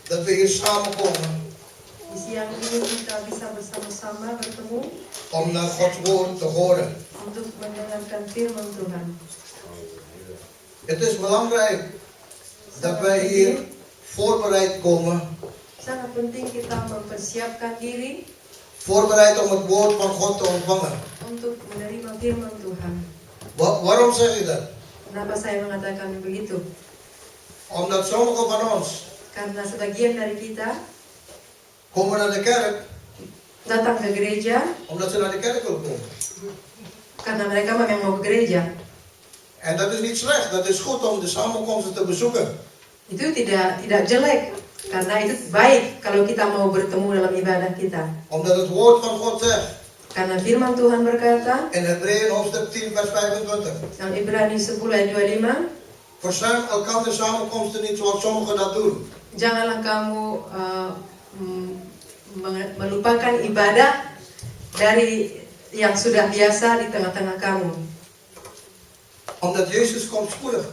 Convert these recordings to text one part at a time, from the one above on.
Dat we hier samenkomen Di siang ini kita bisa bersama-sama bertemu om naar Gods woord te horen. untuk mendengarkan firman Tuhan. Het is belangrijk dat wij hier voorbereid komen. Sangat penting kita mempersiapkan diri Voorbereid om het woord van God te ontvangen. untuk menerima firman Tuhan. Waarom zeg je dat? Kenapa saya mengatakan begitu? Omdat sommigen van ons Karena sebagian dari kita komen naar de kerk datang ke gereja omdat ze naar de kerk willen komen. karena mereka memang mau ke gereja. En dat is niet slecht, dat is goed om de samenkomsten te bezoeken. Itu tidak jelek, karena itu baik kalau kita mau bertemu dalam ibadah kita. Omdat het woord van God zegt Karena firman Tuhan berkata in Hebreeën hoofdstuk 10 vers 25. dalam Ibrani 10 ayat 25, Verzuim elkaar samenkomsten niet zoals sommigen dat doen. janganlah kamu melupakan ibadah dari yang sudah biasa di tengah-tengah kamu. Omdat Jezus komt spoedig.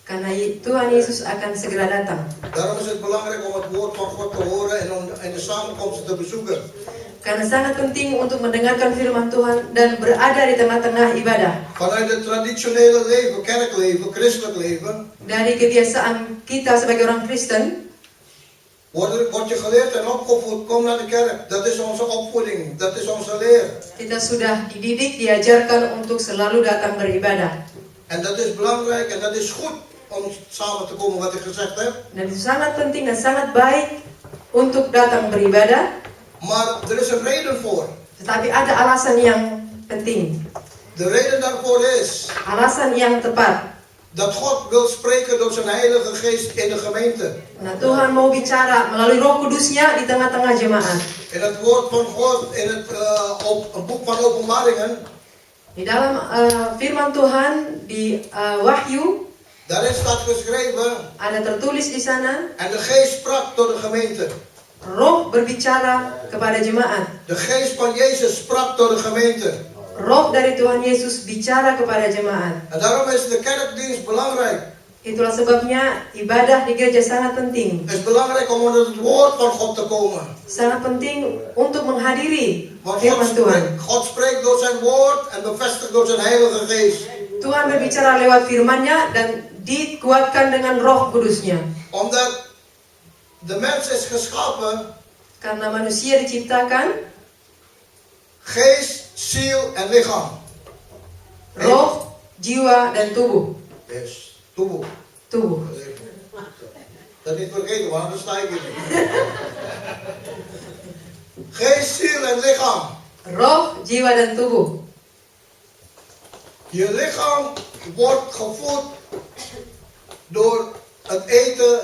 Karena Tuhan Yesus akan segera datang. Daarom is het belangrijk om het woord van God te horen en om de samenkomsten te bezoeken. Karena sangat penting untuk mendengarkan firman Tuhan dan berada di tengah-tengah ibadah. Vanuit het traditionele leven, kerkleven, christelijk leven, Dari kebiasaan kita sebagai orang Kristen, wordt je geleerd en opgevoed, kom naar de kerk. Dat is onze opvoeding, dat is onze leer. kita sudah dididik, diajarkan untuk selalu datang beribadah. En dat is belangrijk en dat is goed om samen te komen wat ik gezegd heb. Dan itu sangat penting dan sangat baik untuk datang beribadah. Maar er is een reden voor. Tetapi ada alasan yang penting. De reden daarvoor is Alasan yang tepat. dat God wil spreken door zijn heilige geest in de gemeente. Nah, Tuhan mau bicara melalui Roh Kudusnya di tengah-tengah jemaat. In het woord van God, in het boek van Openbaringen, Di dalam firman Tuhan di Wahyu daarin staat geschreven, ada tertulis di sana, en de geest sprak door de gemeente. Roh berbicara kepada jemaat. De geest van Jezus sprak door de gemeente. Roh dari Tuhan Yesus bicara kepada jemaat. En daarom is de kerkdienst belangrijk. Itulah sebabnya ibadah di gereja sangat penting. Het is belangrijk om onder het woord van God te komen. Sangat penting untuk menghadiri Want firman Tuhan. God spreekt door zijn woord en bevestigt door zijn heilige geest. Tuhan berbicara lewat firman-Nya dan dikuatkan dengan Roh Kudusnya. Omdat de mens is geschapen, Karena manusia diciptakan geest, ziel en lichaam. roh, jiwa, dan tubuh. Yes, tubuh. Tubuh. Dat niet vergeten, want anders sta ik hier niet. Geest, ziel en lichaam. Roh, jiwa, dan tubuh. Je lichaam wordt gevoed door het eten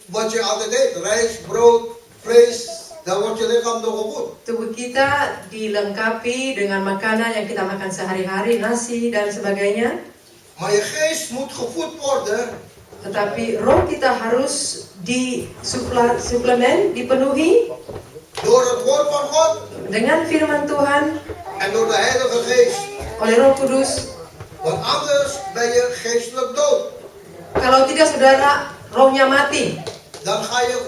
wat je altijd eet. Rijst, brood, vlees. Daar wordt je lichaam door gevoed. Tubuh kita dilengkapi dengan makanan yang kita makan sehari-hari, nasi dan sebagainya. Maar je geest moet gevoed worden Tetapi roh kita harus suplemen, dipenuhi door het woord van God dengan firman Tuhan en door de heilige geest. oleh Roh Kudus. Want anders ben je geestelijk dood. Kalau tidak, saudara, rohnya mati. Dan ga je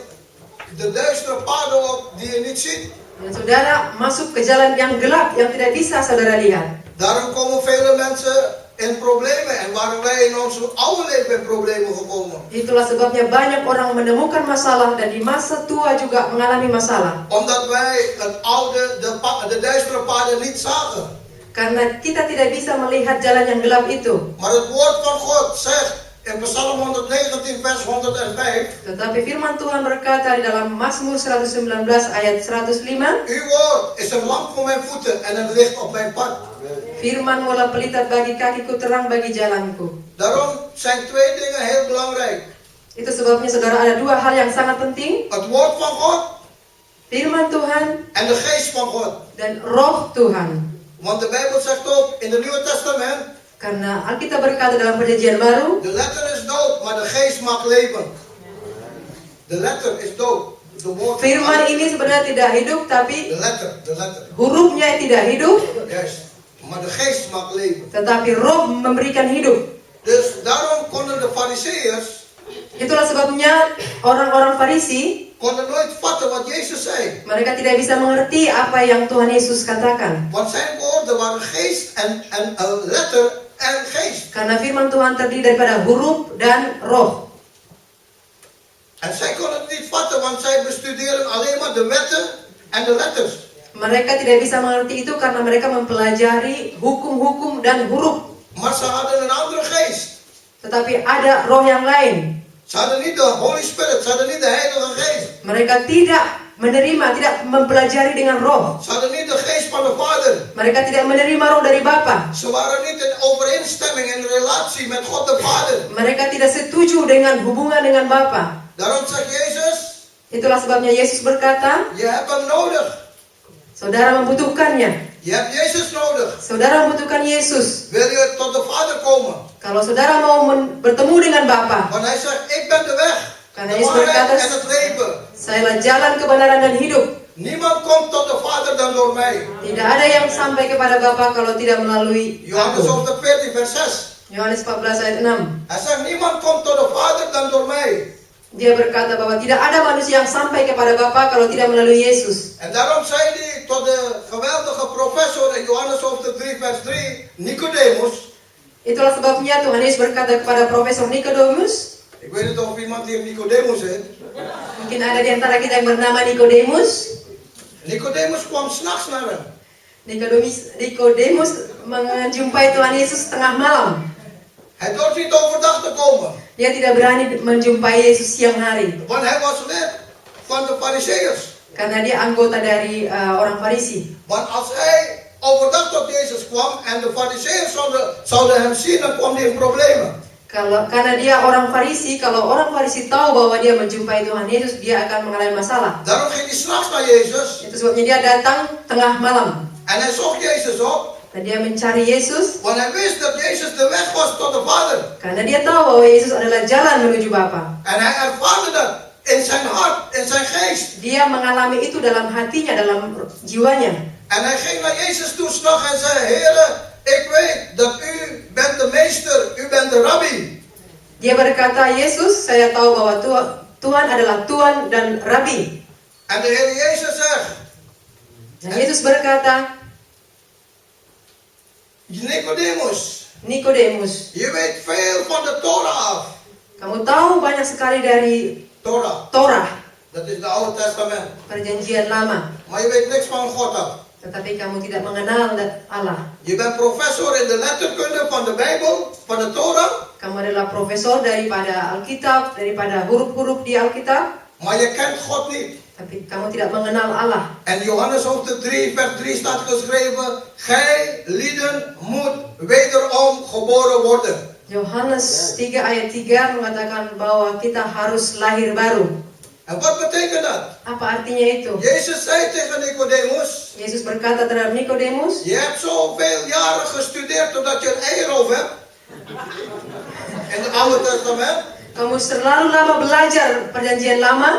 de duistere paden op die je niet ziet. Dan saudara masuk ke jalan yang gelap yang tidak bisa saudara lihat. Daarom komen vele mensen in problemen en waren wij in ons oude leven in problemen gekomen. Itulah sebabnya banyak orang menemukan masalah dan di masa tua juga mengalami masalah. Omdat wij het oude, de duistere paden niet zagen. Karena kita tidak bisa melihat jalan yang gelap itu. Maar het woord van God zegt in Psalm 119 vers 105. Tetapi firman Tuhan berkata di dalam Mazmur 119 ayat 105. Uw woord is een lamp voor mijn voeten en een licht op mijn pad. Firman-Mu adalah pelita bagi kakiku, terang bagi jalanku. Daarom zijn twee dingen heel belangrijk. Itu sebabnya saudara ada dua hal yang sangat penting. Het woord van God Firman Tuhan en de geest van God. dan roh Tuhan. Want de Bijbel zegt ook in het Nieuwe Testament, Karena Alkitab berkata dalam perjanjian baru, de letter is dood, maar de geest maakt leven. De letter is dood. De woord firman ini sebenarnya tidak hidup, tapi de letter. hurufnya tidak hidup, Juist. Maar de geest maakt leven. tetapi roh memberikan hidup. Dus daarom konden de Farizeeërs Itulah sebabnya orang-orang Farisi, konden nooit vatten wat Jezus zei. mereka tidak bisa mengerti apa yang Tuhan Yesus katakan. Want zijn woorden waren geest en letter en geest. Karena firman Tuhan terdiri daripada huruf dan roh. En zij konden het niet vatten, want zij bestuderen alleen maar de wetten en de letters. Mereka tidak bisa mengerti itu karena mereka mempelajari hukum-hukum dan huruf. Maar ze hadden een andere geest. Tetapi ada roh yang lain. Ze hadden niet de Holy Spirit, ze hadden niet de Heilige Geest. Mereka tidak menerima, tidak mempelajari dengan roh. Ze hadden niet de geest van de Vader. Mereka tidak menerima roh dari Bapa. Ze waren niet in overeenstemming en relatie met God de Vader. Mereka tidak setuju dengan hubungan dengan Bapa. Daarom zegt Jezus, Itulah sebabnya Yesus berkata, je hebt hem nodig. saudara membutuhkannya. Je hebt Jezus nodig. Saudara membutuhkan Yesus. Wil je tot de Vader komen? Kalau saudara mau bertemu dengan Bapa, Want hij zegt, ik ben de weg, karena de Yesus waarheid berkata, en het leven. sayalah jalan kebenaran dan hidup. Niemand komt tot de Vader dan door mij. Tidak ada yang sampai kepada Bapa kalau tidak melalui Johannes aku. hoofdstuk 14 vers 6. Yohanes 14 ayat 6. Hij zegt, niemand komt tot de Vader dan door mij. Dia berkata bahwa tidak ada manusia yang sampai kepada Bapa kalau tidak melalui Yesus. En daarom zei hij tot de geweldige professor in Johannes hoofdstuk 3 vers 3, Nicodemus. Itulah sebabnya Tuhan Yesus berkata kepada Profesor Nikodemus. Ik weet niet of iemand hier Nicodemus heet. Mungkin ada di antara kita yang bernama Nikodemus. Nicodemus kwam s'nachts naar hem. Nikodemus menjumpai Tuhan Yesus tengah malam. Hij durfde niet overdag te komen. Dia tidak berani menjumpai Yesus siang hari. Want hij was lid van de Farizeeërs. Karena dia anggota dari orang Farisi. Want als hij overdag tot Jezus kwam en de Farizeeërs zouden hem zien, dan kwam hij in problemen. Karena dia orang Farisi, kalau orang Farisi tahu bahwa dia menjumpai Tuhan Yesus, dia akan mengalami masalah. Daarom ging hij s'nachts naar Jezus. Itu sebabnya dia datang tengah malam. En hij zocht Jezus op. Dan dia mencari Yesus. Want hij wist dat Jezus de weg was tot de Vader. Karena dia tahu bahwa Yesus adalah jalan menuju Bapa. En hij ervaarde dat in zijn hart, in zijn geest. Dia mengalami itu dalam hatinya, dalam jiwanya. En hij ging naar Jezus toe s'nachts en zei, Heere, ik weet dat u bent de meester, u bent de rabbi. Dia berkata, Yesus, saya tahu bahwa Tuhan adalah Tuhan dan Rabi. En de Heer Jezus zegt, Dan Yesus berkata, Nikodemus, je weet veel van de Torah af. kamu tahu banyak sekali dari Torah, dat is de Oude Testament. Perjanjian Lama, Maar je weet niks van God af. tetapi kamu tidak mengenal Allah. Je bent professor in de letterkunde van de Bijbel, van de Torah. Kamu adalah profesor daripada Alkitab, daripada huruf-huruf di Alkitab, Maar je kent God niet. tapi kamu tidak mengenal Allah. En Johannes hoofdstuk 3 vers 3 staat geschreven, gij lieden moet wederom geboren worden. Yohanes 3 ayat 3 mengatakan bahwa kita harus lahir baru. En wat betekent dat? Apa artinya itu? Jezus zei tegen Nicodemus, Yesus berkata terhadap Nikodemus, je hebt zoveel jaren gestudeerd totdat je een eierhoofd hebt. In het Oude Testament. kamu terlalu lama belajar Perjanjian Lama,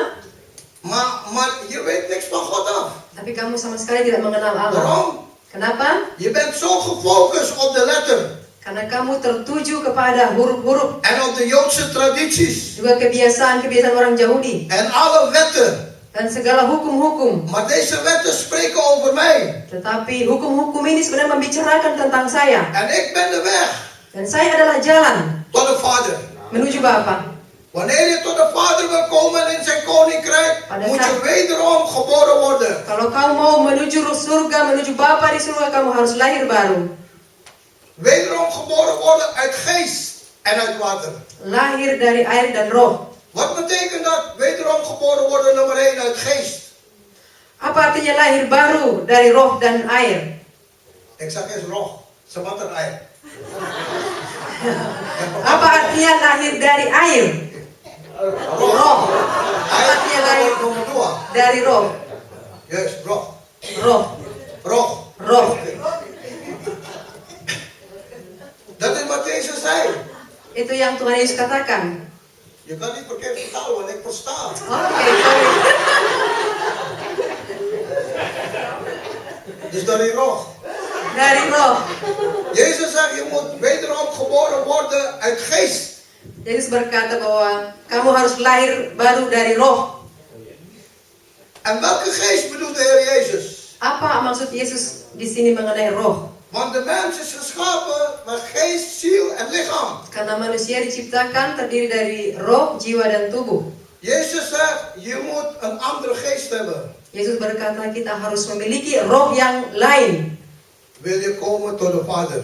Maar je weet niks van God af. tapi kamu sama sekali tidak mengenal Allah. Waarom? Kenapa? Je bent zo gefocust op de letter. Karena kamu tertuju kepada huruf-huruf, En op de Joodse tradities. juga kebiasaan-kebiasaan orang Yahudi, En alle wetten. dan segala hukum-hukum. Maar deze wetten spreken over mij. Tetapi hukum-hukum ini sebenarnya membicarakan tentang saya. En ik ben de weg Dan saya adalah jalan tot de Vader. menuju Bapa. Wanneer je tot de Vader wil komen in zijn koninkrijk, moet je wederom geboren worden. Kalau kamu mau menuju surga, menuju Bapa di surga, kamu harus lahir baru. Wederom geboren worden uit geest en uit water. Lahir dari air dan roh. Wat betekent dat? Wederom geboren worden nummer 1 uit geest. Apa artinya lahir baru dari roh dan air? Ik zeg eens roh, sewater air. Apa artinya lahir dari air? Roh. Apa artinya lahir Nomor 2. dari roh? Juist, roh. Roh. Roh. Roh. Dat is wat Jezus zei. Itu yang Tuhan Yesus katakan. Je kan niet verkeerd vertalen, want ik versta. Oke, sorry. Dus dari roh. Dari roh. Jezus zegt, je moet wederom geboren worden uit geest. Yesus berkata bahwa kamu harus lahir baru dari roh. En welke geest bedoelt de Heer Jezus? Apa maksud Yesus di sini mengenai roh? Want de mens is geschapen met geest, ziel en lichaam. Karena manusia diciptakan terdiri dari roh, jiwa, dan tubuh. Jezus zegt, je moet een andere geest hebben. Yesus berkata kita harus memiliki roh yang lain. Wil je komen tot de Vader?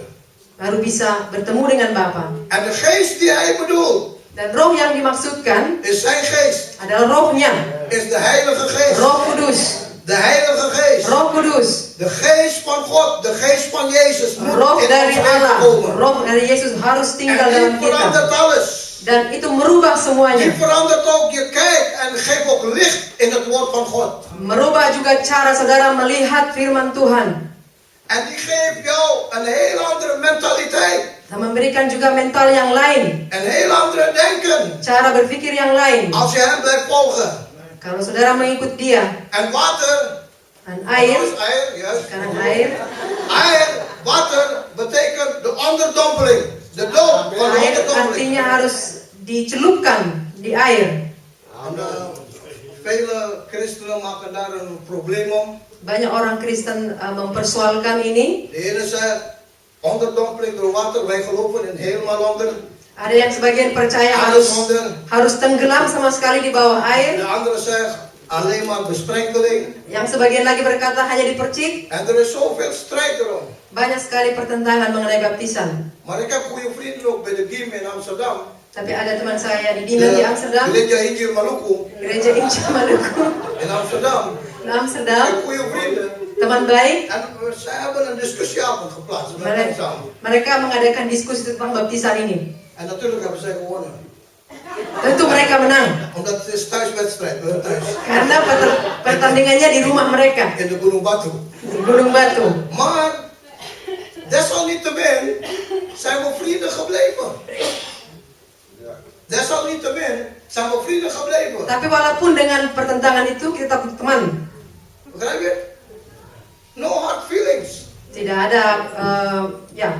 Baru bisa bertemu dengan Bapa. En de geest die hij bedoelt, Dan roh yang dimaksudkan is zijn geest. adalah rohnya. Is de Heilige Geest. Roh Kudus. De Heilige Geest. Roh Kudus. De geest van God, de geest van Jezus moet Roh in dari ons leven Allah. komen. Roh dari Yesus harus tinggal En dalam die kita. verandert alles. Dan itu merubah Die semuanya. verandert ook je kijk en geeft ook licht in het woord van God. Merubah juga cara saudara melihat firman Tuhan. En die geeft jou een heel andere mentaliteit. Dan memberikan juga mental yang lain. Een heel andere denken. Cara berpikir yang lain. Als je hem blijft volgen. Kalau saudara mengikut dia. En water. Dan air. Dat is air, juist. Sekarang air. Air, water betekent de onderdompeling. De dood van de Air onderdompeling. artinya harus dicelupkan di air. En, vele christenen maken daar een probleem om. Banyak orang Kristen mempersoalkan ini. De ene zegt, onderdompeling door water, wij geloven in helemaal onder. Ada yang sebagian percaya Alles onder. harus tenggelam sama sekali di bawah air. De andere zegt, alleen maar besprenkeling. Yang sebagian lagi berkata hanya dipercik. En er is zoveel strijd erom. Banyak sekali pertentangan mengenai baptisan. Maar ik heb goede vrienden ook bij de GIM in Amsterdam. Tapi ada teman saya di Dina di Amsterdam. Gereja Injil Maluku Gereja Injil Maluku in Amsterdam. di Ik Amsterdam. heb goede vrienden. Teman baik. En zij hebben een discussieavond geplaatst met mij samen. Mereka mengadakan diskusi tentang baptisan ini. En natuurlijk hebben zij gewonnen. Tentu mereka menang. Omdat het is thuiswedstrijd bij hun thuis. Karena pertandingannya di rumah mereka. In de Gunung Batu. Di Gunung Batu. Maar desalniettemin zijn we vrienden gebleven. Desalniettemin zijn we vrienden gebleven. Tapi walaupun dengan pertentangan itu kita tetap teman. Begrijp je? No hard feelings. Tidak ada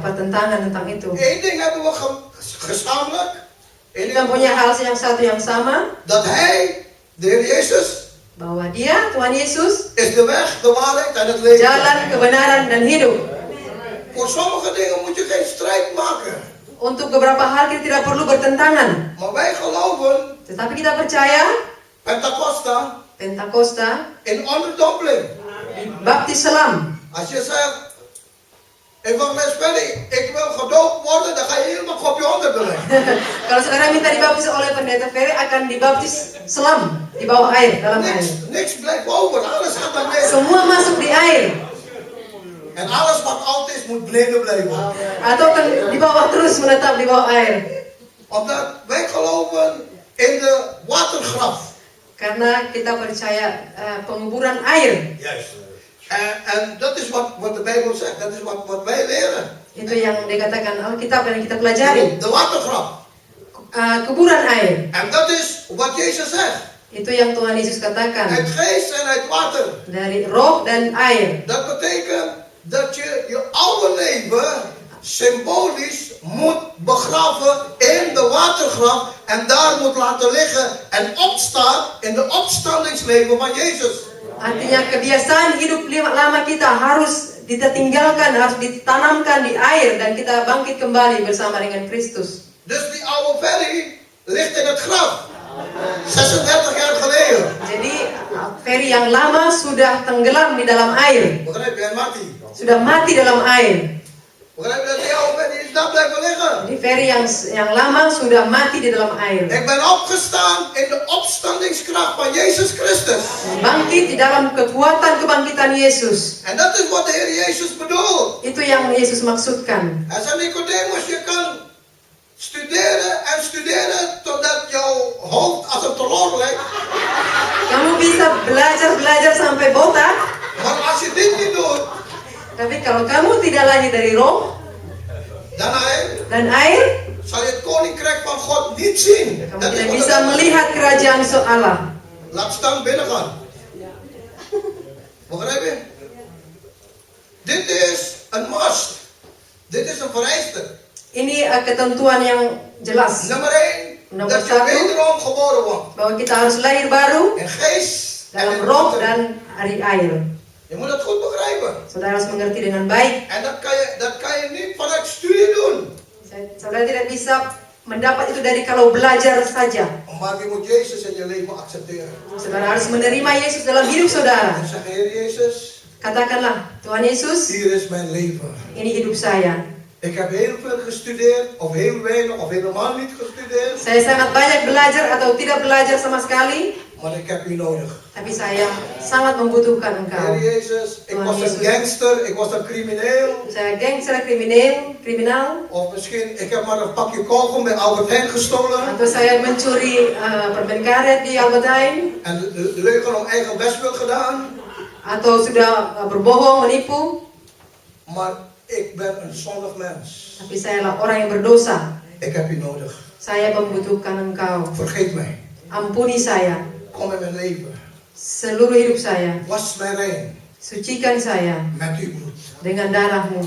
pertentangan tentang itu. Eén ding hebben we gezamenlijk. Eén Kita ding punya hal yang satu yang sama. dat hij, de Heer Jezus, Bahwa dia, Tuhan Yesus, is de weg, de waarheid en het leven. jalan kebenaran dan hidup. Voor sommige dingen moet je geen strijd maken. Untuk beberapa hal kita tidak perlu bertentangan. Maar wij geloven, Tetapi kita percaya Pentacosta, Pentakosta, in onderdompeling. baptis selam. Als je zegt, evangelis Ferry, ik wil gedoopt worden, dan ga je helemaal kopje onder beleggen. Kalau saudara minta dibaptis oleh pendeta Ferry, akan dibaptis selam di bawah air, dalam air. Niks blijft over, alles gaat naar beneden. Semua masuk di air. En alles wat oud is, moet beneden blijven. Atau kan di bawah terus menetap di bawah air. Omdat wij geloven in de watergraf. Karena kita percaya penguburan air. Juist. En dat is wat de Bijbel zegt, dat is wat wij leren. Itu yang dikatakan Alkitab yang kita pelajari. De watergraf. Kuburan air. En dat is wat Jezus zegt. Itu yang Tuhan Yesus katakan. Uit geest en uit water. Dari roh dan air. Dat betekent dat je oude leven symbolisch moet begraven in de watergraf en daar moet laten liggen en opstaan in de opstandingsleven van Jezus. Artinya kebiasaan hidup lama kita harus ditinggalkan, harus ditanamkan di air dan kita bangkit kembali bersama dengan Kristus. Dus die oude Ferry ligt in het graf. 36 jaar geleden. Jadi Ferry yang lama sudah tenggelam di dalam air. Begrijp je? Hij mati. Sudah mati dalam air. Begrijp je dat die oude Ferry is daar blijven liggen? Jadi Ferry yang lama sudah mati di dalam air. Ik ben opgestaan in de opstandingskracht van Jezus Christus. Bangkit di dalam kekuatan kebangkitan Yesus. En dat is wat de Heer Jezus bedoelt. Itu yang Yesus maksudkan. Hij zei, Nicodemus, je kan studeren en studeren totdat jouw hoofd als een telor lijkt. Kamu bisa belajar sampai botak. Maar als je dit niet doet, Tapi kalau kamu tidak lahir dari roh dan air, zal je het koninkrijk van God niet zien. kamu Dat is tidak wat bisa het is. melihat kerajaan Allah. Laat staan binnengaan. Begrijp je? Dit is een must. Dit is een vereiste. Ini ketentuan yang jelas Nummer 1, Nomor dat je 1. wederom geboren wordt. bahwa kita harus lahir baru In geest en dalam in roh water. dan air. Je moet het goed begrijpen. Saudara harus mengerti dengan baik. En dat kan je niet vanuit studie doen. Saudara tidak bisa mendapat itu dari kalau belajar saja. Maar je moet Jezus in je leven accepteren. Saudara harus menerima Yesus dalam hidup saudara. En zeg, Heer Jezus, Katakanlah, Tuhan Yesus, hier is mijn leven. ini hidup saya. Ik heb heel veel gestudeerd, of heel weinig, of helemaal niet gestudeerd. Saya sangat banyak belajar atau tidak belajar sama sekali, Maar ik heb u nodig. tapi saya sangat membutuhkan Engkau. Heer Jezus, ik Tuhan was een Yesus. gangster, ik was een crimineel. Saya gangster, kriminal, Of misschien, ik heb maar een pakje kogel bij Albert Heijn gestolen. atau saya mencuri permen karet di Albert Heijn, En de leugen om eigen bestwil gedaan. atau sudah berbohong, menipu. Maar ik ben een zondig mens. Tapi saya adalah orang yang berdosa. Ik heb u nodig. Saya membutuhkan Engkau. Vergeet mij. Ampuni saya Kom in mijn leven. seluruh hidup saya. Was mij rein Sucikan saya met uw bloed. dengan darah-Mu.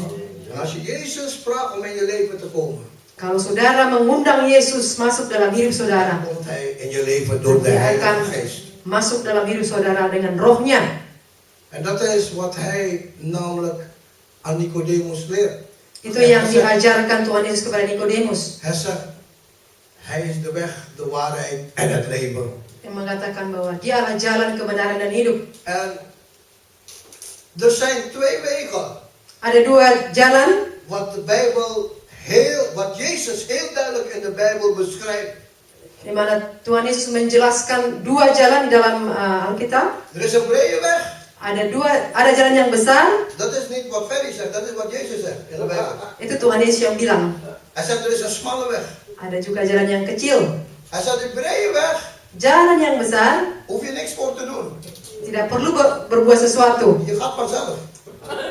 En als je Jezus vraagt om in je leven te komen, Kalau saudara mengundang Yesus masuk dalam hidup saudara, komt Hij in je leven door de Dia Heilige akan Geest. masuk dalam hidup saudara dengan rohnya. En dat is wat Hij namelijk aan Nicodemus leert. Itu yang diajarkan Tuhan Yesus kepada Nikodemus. Hij zegt, Hij is de weg, de waarheid en het leven. Yang mengatakan bahwa Dia adalah jalan kebenaran dan hidup. En er zijn twee wegen Ada dua jalan wat de Bijbel wat Jezus heel duidelijk in de Bijbel beschrijft. di mana Tuhan Yesus menjelaskan dua jalan di dalam Alkitab. Er is een brede weg. Ada jalan yang besar. Dat is niet wat Ferry zegt, dat is wat Jezus zegt in de Bijbel. Itu Tuhan Yesus yang bilang. Hij zegt er is een smalle weg. Ada juga jalan yang kecil. Hij zegt die brede weg, Jalan yang besar hoef je niks voor te doen. tidak perlu berbuat sesuatu. Je gaat vanzelf.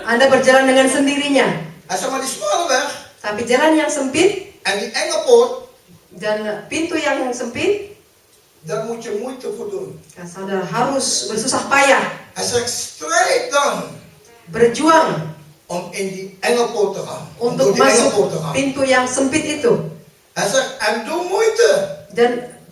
Anda berjalan dengan sendirinya. Hij zegt maar die smalle weg Tapi jalan yang sempit en die enge poort, dan pintu yang sempit, daar moet je moeite voor doen. saudara harus bersusah payah, Hij zegt strijd dan berjuang om in die enge poort te gaan. Om untuk door die enge masuk poort te gaan. pintu yang sempit itu. Hij zegt en doe moeite Dan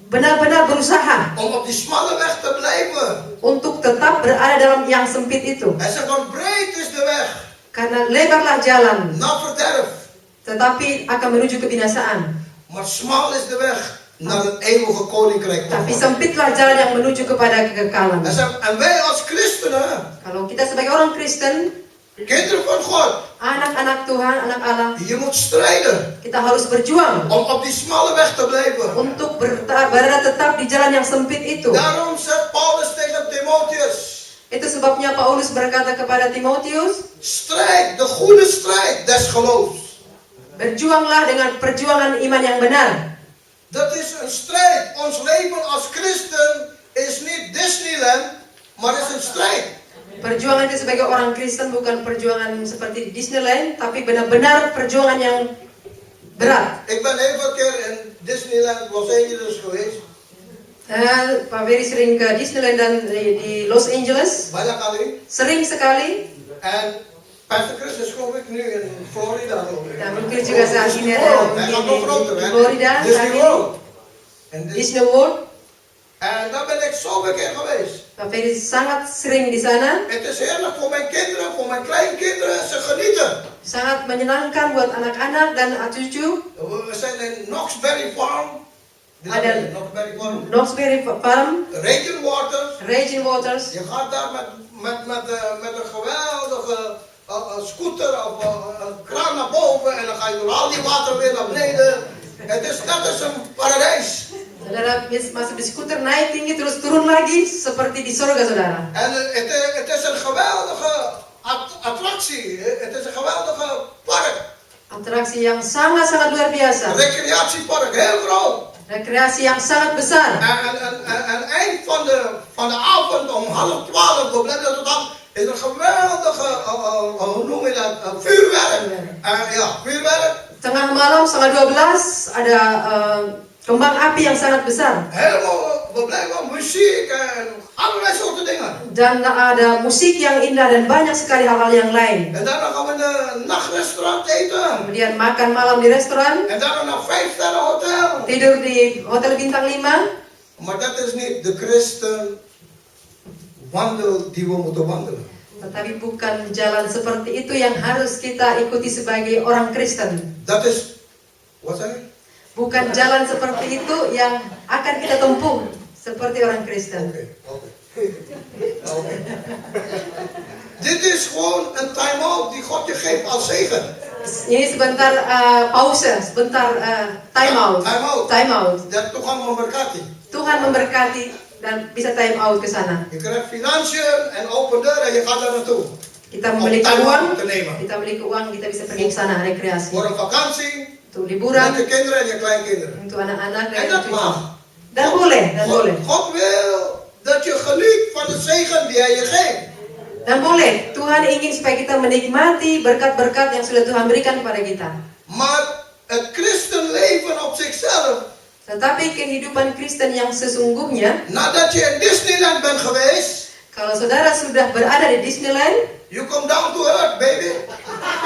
benar-benar berusaha om op die smalle weg te blijven. untuk tetap berada dalam yang sempit itu. Hij zegt want breed is de weg Karena lebarlah jalan, naar verderf. tetapi akan menuju kebinasaan. Maar smal is de weg naar het eeuwige koninkrijk. Tapi sempitlah jalan yang menuju kepada kekekalan. Hij zegt, en wij als christenen, Kalau kita sebagai orang Kristen, kinderen van God, anak-anak Tuhan, anak Allah, je moet strijden kita harus berjuang om op die smalle weg te blijven. untuk berada tetap di jalan yang sempit itu. Daarom zegt Paulus tegen Timotheus, Itu sebabnya Paulus berkata kepada Timotius, strijd, de goede strijd des geloofs. berjuanglah dengan perjuangan iman yang benar. Dat is een strijd. Ons leven als christen is niet Disneyland, maar is een strijd. Perjuangan itu sebagai orang Kristen bukan perjuangan seperti di Disneyland, tapi benar-benar perjuangan yang berat. Ik ben heel veel keer in Disneyland Los Angeles geweest. Pak Ferry sering ke Disneyland dan di Los Angeles, Banyak kali. sering sekali. En Pastor Chris is geloof ik nu in Florida. Dan mungkin juga saat ini Hij ada gaat nog groter, di hè? Florida, saat Disney ini, World. En Disney World. daar ben ik zoveel keer geweest. Pak Ferry sangat sering di sana. Het is heerlijk voor mijn kinderen, voor mijn kleinkinderen. Ze genieten. Sangat menyenangkan buat anak-anak dan cucu. We zijn in Knoxbury Farm. Ada Knoxbury Farm. Knoxbury Farm, Raging Waters. Raging Waters. Je gaat daar met een geweldige scooter of een kraan naar boven en dan ga je door al die water weer naar beneden. Het is net als een paradijs. Saudara masuk di skuter naik tinggi terus turun lagi seperti di surga, saudara. En het is een geweldige attractie. Het is een geweldige park. Atraksi yang sangat-sangat luar biasa. Recreatiepark, heel groot. Rekreasi yang sangat besar. En eind van de avond om 11:30, we blijven tot dan, is een geweldige, hoe noem je dat, vuurwerk. Ja, vuurwerk. Tengah malam setengah 12 ada kembang api yang sangat besar. Helemaal blijkbaar muziek en allerlei soorten dingen. Dan ada musik yang indah dan banyak sekali hal-hal yang lain. En daarna gaan we in een nachtrestaurant eten. Kemudian makan malam di restoran, En daarna naar 5-sterren hotel. tidur di hotel bintang 5. Maar dat is niet de christen wandel die we moeten wandelen. Tetapi bukan jalan seperti itu yang harus kita ikuti sebagai orang Kristen. Dat is, wat zei je? Bukan jalan seperti itu yang akan kita tempuh seperti orang Kristen. Oké. Dit is gewoon een time-out die God je geeft als zegen. Ini sebentar pause, sebentar time out. Time out. Dat Tuhan memberkati. Tuhan memberkati dan bisa time out ke sana. Je krijgt financiën en open deur en je gaat daar naartoe. Kita memiliki uang, te nemen. kita memiliki uang, kita bisa pergi ke sana rekreasi. Voor een vakantie, Untuk liburan, met je kinderen en je kleinkinderen. untuk anak-anak dan En dat cucu. mag. Dan boleh, dan boleh. God wil dat je geniet van de zegen die Hij je geeft. Dan boleh. Tuhan ingin supaya kita menikmati berkat-berkat yang sudah Tuhan berikan kepada kita. Maar het christenleven op zichzelf, Tetapi kehidupan Kristen yang sesungguhnya, nadat je in Disneyland bent geweest, kalau saudara sudah berada di Disneyland, you come down to earth, baby.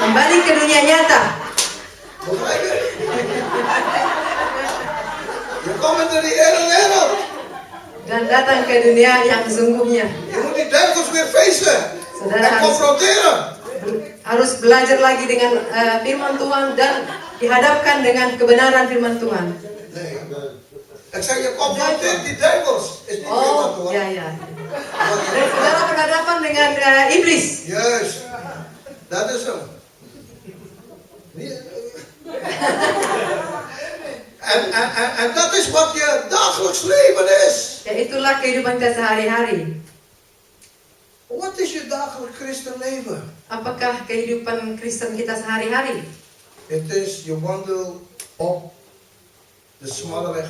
kembali ke dunia nyata. Begrijp je? Je komt in de reële wereld. Dan datang ke dunia yang sesungguhnya. Je moet die duivels weer feesten Saudara en confronteren. harus belajar lagi dengan firman Tuhan dan dihadapkan dengan kebenaran firman Tuhan. Nee. Ik zeg, je confronteert die duivels. Is niet firman Oh, Tuhan. ya ya. Dan saudara berhadapan dengan iblis. Juist. Dat is hem. En dat is wat je dagelijks leven is. Ya itulah kehidupan kita sehari-hari. Wat is je dagelijks christenleven? Apakah kehidupan Kristen kita sehari-hari? Het is, je wandelt op de smalle weg.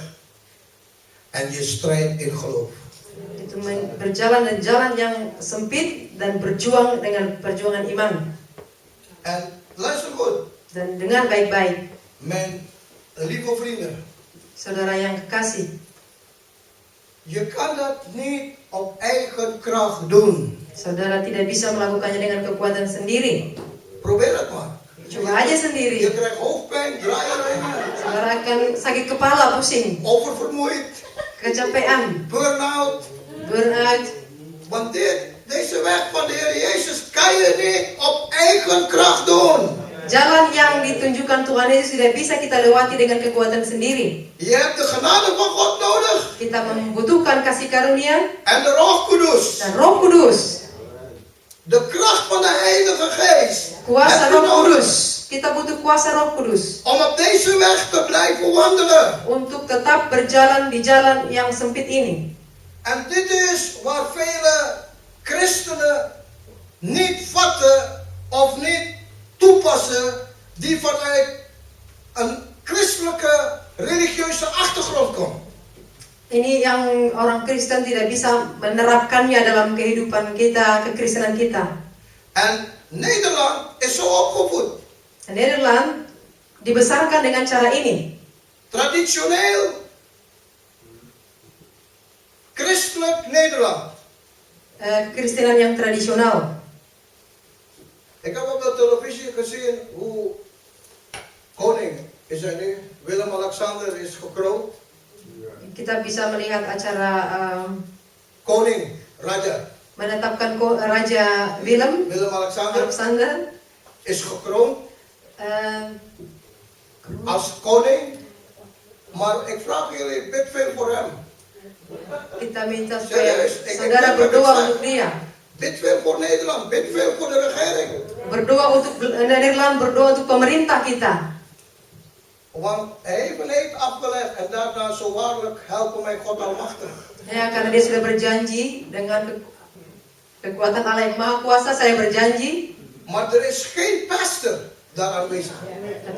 En je strijdt in geloof. Itu berjalan dan jalan yang sempit dan berjuang dengan perjuangan iman. En luister goed. Dan dengar baik-baik, Mijn lieve vrienden. saudara yang kekasih. Je kan dat niet op eigen kracht doen. Saudara tidak bisa melakukannya dengan kekuatan sendiri. Probeer het maar. Coba aja Je sendiri. krijgt hoofdpijn, draaierijen, Saudara akan sakit kepala, pusing, oververmoeid, kecapean, burn-out. burnout. Want deze weg van de Heer Jezus kan je niet op eigen kracht doen. Jalan yang ditunjukkan Tuhan itu tidak bisa kita lewati dengan kekuatan sendiri. Je hebt de genade van God nodig. Kita membutuhkan kasih karunia En de Roh Kudus. dan Roh Kudus. De kracht van de Heilige Geest. Kuasa Heb je Roh nodig Kudus. Kita butuh kuasa Roh Kudus om op deze weg te blijven wandelen. untuk tetap berjalan di jalan yang sempit ini. En dit is waar vele christenen niet vatten of niet toepassen die vanuit een christelijke religieuze achtergrond komen. Ini yang orang Kristen tidak bisa menerapkannya dalam kehidupan kita, kekristenan kita. En Nederland is zo opgevoed. Nederland dibesarkan dengan cara ini. Traditioneel christelijk Nederland. Kekristenan yang tradisional. Ik heb op de televisie gezien hoe koning is hij nu, Willem-Alexander is gekroond. Kita bisa melihat acara Koning, raja. menetapkan Raja Willem-Alexander Alexander is gekroond eh, als koning. Maar ik vraag jullie, bid veel voor hem. kita minta supaya Serius, ik saudara heb berdoa het untuk dia. Bid veel voor Nederland, bid veel voor de regering. Berdoa untuk Nederland, berdoa untuk pemerintah kita. Want hij heeft afgelegd en daarna zo waarlijk helpen mij God Almachtig. Ya, karena dia sudah berjanji dengan kekuatan Allah yang Maha Kuasa, saya berjanji. Maar er is geen pastor daar aanwezig.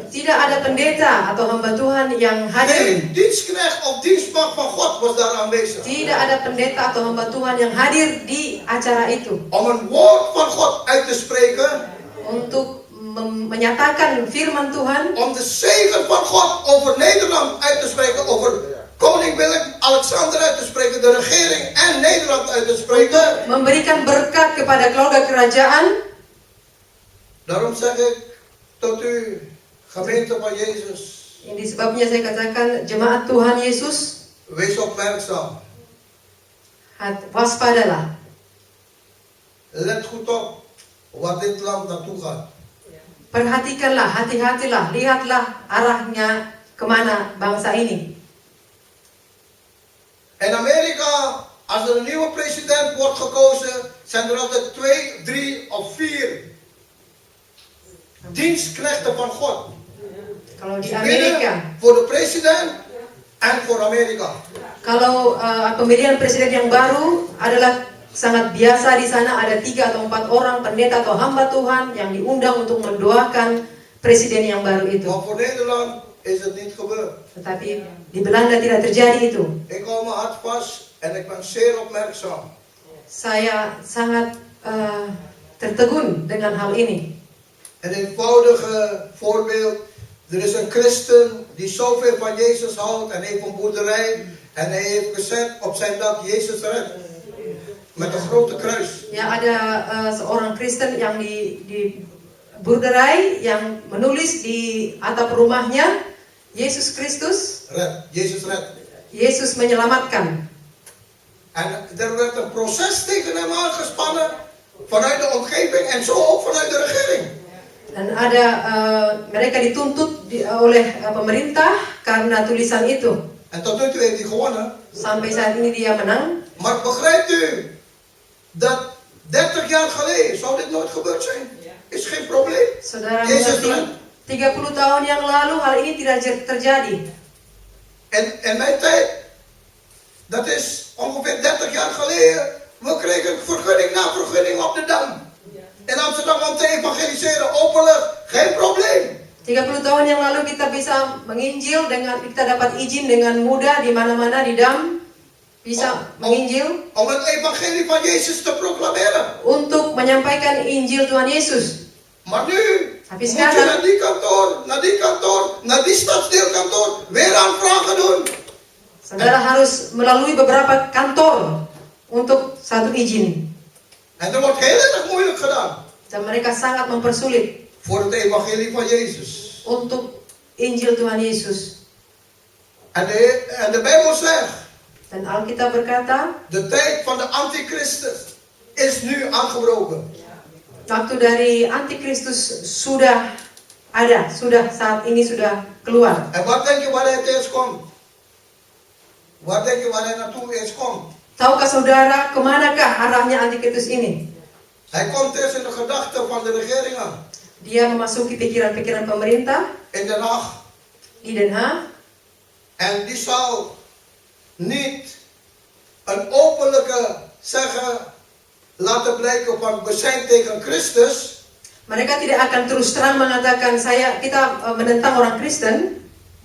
Tidak ada pendeta atau hamba Tuhan yang hadir. Geen dienstknecht of dienstmacht van God was daar aanwezig. Tidak ada pendeta atau hamba Tuhan yang hadir di acara itu. Om een woord van God uit te spreken. Untuk menyatakan firman Tuhan. Om de zegen van God over Nederland uit te spreken. Over koning Willem-Alexander uit te spreken, de regering en Nederland uit te spreken. Untuk memberikan berkat kepada keluarga kerajaan. Daarom zeg ik tot u, gemeente van Jezus, Ini sebabnya saya katakan jemaat Tuhan Yesus, wees opmerkzaam. waspadalah. Let goed op waar dit land naartoe gaat. Perhatikanlah, hati-hatilah, lihatlah arahnya kemana bangsa ini. In Amerika, als er een nieuwe president wordt gekozen, zijn er altijd 2, 3 of 4 dienstknechten van God. Kalau di Die Amerika, bidden voor de president en voor Amerika. kalau pemilihan presiden yang baru adalah sangat biasa di sana, ada 3 atau 4 orang pendeta atau hamba Tuhan yang diundang untuk mendoakan presiden yang baru itu. Maar voor Nederland is het niet gebeurd. Tetapi di Belanda tidak terjadi itu. Ik hou mijn hart vast en ik ben zeer opmerkzaam. Saya sangat tertegun dengan hal ini. Een eenvoudige voorbeeld. Er is een christen die zoveel van Jezus houdt en heeft een boerderij. En hij heeft gezet op zijn dak Jezus red. Met een grote kruis. Ya, ada seorang Kristen yang di boerderij yang menulis di atap rumahnya, Yesus Kristus, Red. Jezus red. Yesus menyelamatkan. En er werd een proces tegen hem aangespannen. Vanuit de omgeving en zo ook vanuit de regering. Dan ada mereka dituntut oleh pemerintah karena tulisan itu. En tot nu toe heeft hij gewonnen. Sampai saat ini dia menang. Maar begrijpt u dat 30 jaar geleden zou dit nooit gebeurd zijn? Is geen probleem. Saudara Yesus mengerti, red. 30 tahun yang lalu hal ini tidak terjadi. En mijn tijd, dat is ongeveer 30 jaar geleden. We kregen vergunning na vergunning op de Dam. In Amsterdam om te evangeliseren, openlijk, geen probleem. 30 tahun yang lalu kita bisa menginjil dengan kita dapat izin dengan mudah di mana-mana di Dam bisa menginjil Om het evangelie van Jezus te proclameren. untuk menyampaikan Injil Tuhan Yesus. Maar nu Tapi moet je sekarang- naar die kantoor, naar die stadsdeelkantoor weer aanvragen doen. Saudara harus melalui beberapa kantor untuk satu izin. En dat wordt heel erg moeilijk gedaan Dan mereka sangat mempersulit voor het evangelie van Jezus. untuk Injil Tuhan Yesus. En de Bijbel zegt, Dan Alkitab berkata, de tijd van de antichristus is nu aangebroken. waktu dari Antikristus sudah ada, saat ini sudah keluar. En wat denk je waar hij het eerst komt? Waar denk je waar hij naartoe eerst komt? Tahukah saudara kemanakah arahnya Antikristus ini? Hij komt eerst in de gedachten van de regeringen. Dia memasuki pikiran-pikiran pemerintah In Den Haag. di Den Haag. En die zal niet een openlijke zeggen laten blijken van we zijn tegen Christus. Mereka tidak akan terus terang mengatakan kita menentang orang Kristen.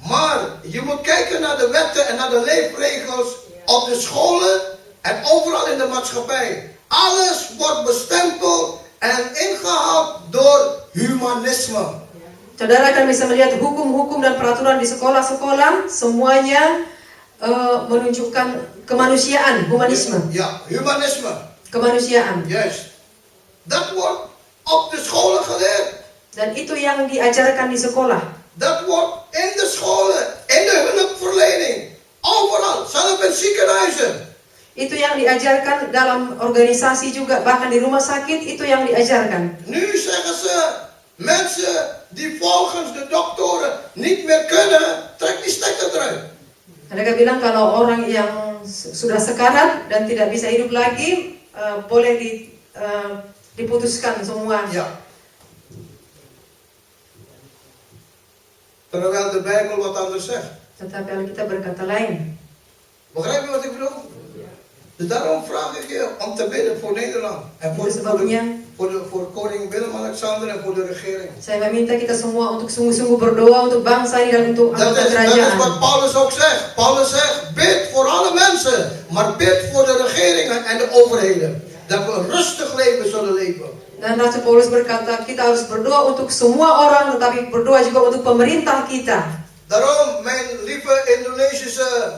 Maar je moet kijken naar de wetten en naar de leefregels op de scholen en overal in de maatschappij. Alles wordt bestempeld en ingehaald door humanisme. Saudara akan bisa melihat hukum-hukum dan peraturan di sekolah-sekolah, semuanya menunjukkan kemanusiaan, humanisme, Ja, humanisme. kemanusiaan. Juist. Dat wordt op de scholen geleerd. Dan itu yang diajarkan di sekolah. Dat wordt in de scholen, in de hulpverlening, overal, zelfs in ziekenhuizen. Itu yang diajarkan dalam organisasi juga, bahkan di rumah sakit itu yang diajarkan. Nu zeggen ze, mensen die volgens de doktoren niet meer kunnen, trek die stekker eruit. Mereka bilang kalau orang yang sudah sekarat dan tidak bisa hidup lagi, boleh diputuskan semua. Ja. Terwijl de Bijbel wat anders zegt. Tetapi Alkitab berkata lain. Begrijp je wat ik bedoel? Dus daarom vraag ik je om te bidden voor Nederland. En voor koning Willem-Alexander en voor de regering. Saya meminta kita semua untuk sungguh-sungguh berdoa untuk bangsa ini dan untuk Dat anggota is kerajaan. wat Paulus ook zegt. Paulus zegt, bid voor alle mensen. Maar bid voor de regeringen en de overheden. Dat we een rustig leven zullen leven. Dan Rasul Paulus berkata, kita harus berdoa untuk semua orang, tetapi berdoa juga untuk pemerintah kita. Daarom, mijn lieve Indonesische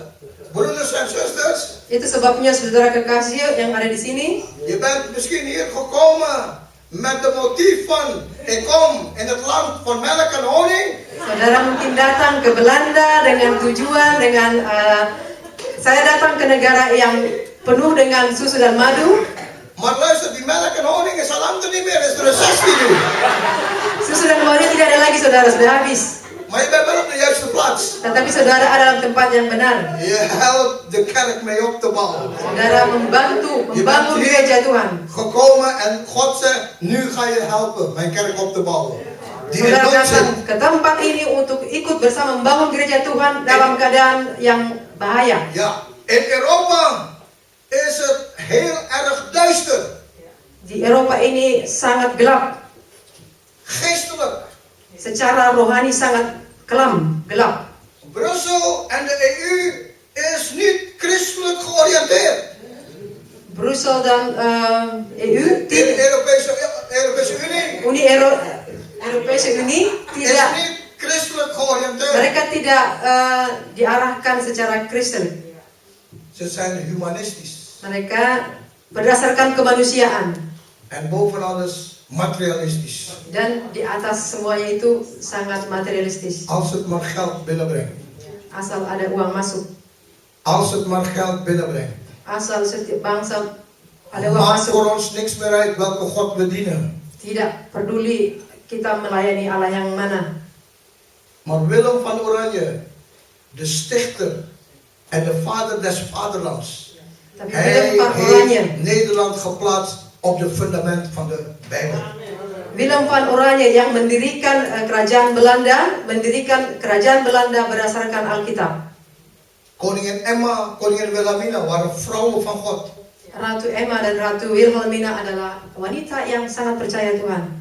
broeders en zusters, Itu sebabnya saudara kekasih yang ada di sini, je bent misschien hier gekomen met de motief van, ik kom in het land van melk en honing. saudara mungkin datang ke Belanda dengan tujuan saya datang ke negara yang penuh dengan susu dan madu. Maar luister, die melk en honing is al lang er niet meer, is de recessie nu. Susu dan madu tidak ada lagi, saudara, sudah habis. Maar je bent wel op de juiste plaats. Tetapi saudara ada dalam tempat yang benar. Je helpt de kerk mee op te bouwen. Saudara membangun gereja Tuhan. Gekomen en God zegt, nu ga je helpen mijn kerk op te bouwen. Die in Saudara nood datang zit. ke tempat ini untuk ikut bersama membangun gereja Tuhan dalam keadaan yang bahaya. Ja, in Europa is het heel erg duister. Di Eropa ini sangat gelap. Geestelijk. Secara rohani sangat kelam, gelap. Brussel en de EU is niet christelijk georiënteerd. Brussel dan EU, De Europese Unie Europese Unie is tidak, niet christelijk georiënteerd. mereka tidak diarahkan secara Kristen. Ze zijn humanistisch. Mereka berdasarkan kemanusiaan En boven alles materialistisch. dan di atas semuanya itu sangat materialistis. Als het maar geld binnenbrengt. Asal ada uang masuk, Als het maar geld binnenbrengt. asal setiap bangsa ada uang Maakt masuk. voor ons niks meer uit welke God we dienen. Tidak peduli kita melayani Allah yang mana. Maar Willem van Oranje, de stichter en de vader des vaderlands. Tapi Hij Willem van Oranje, heeft Nederland geplaatst op het fundament van de Bijbel. Willem van Oranje yang mendirikan kerajaan Belanda berdasarkan Alkitab. Koningin Emma, koningin Wilhelmina waren vrouwen van God. Ratu Emma dan Ratu Wilhelmina adalah wanita yang sangat percaya Tuhan.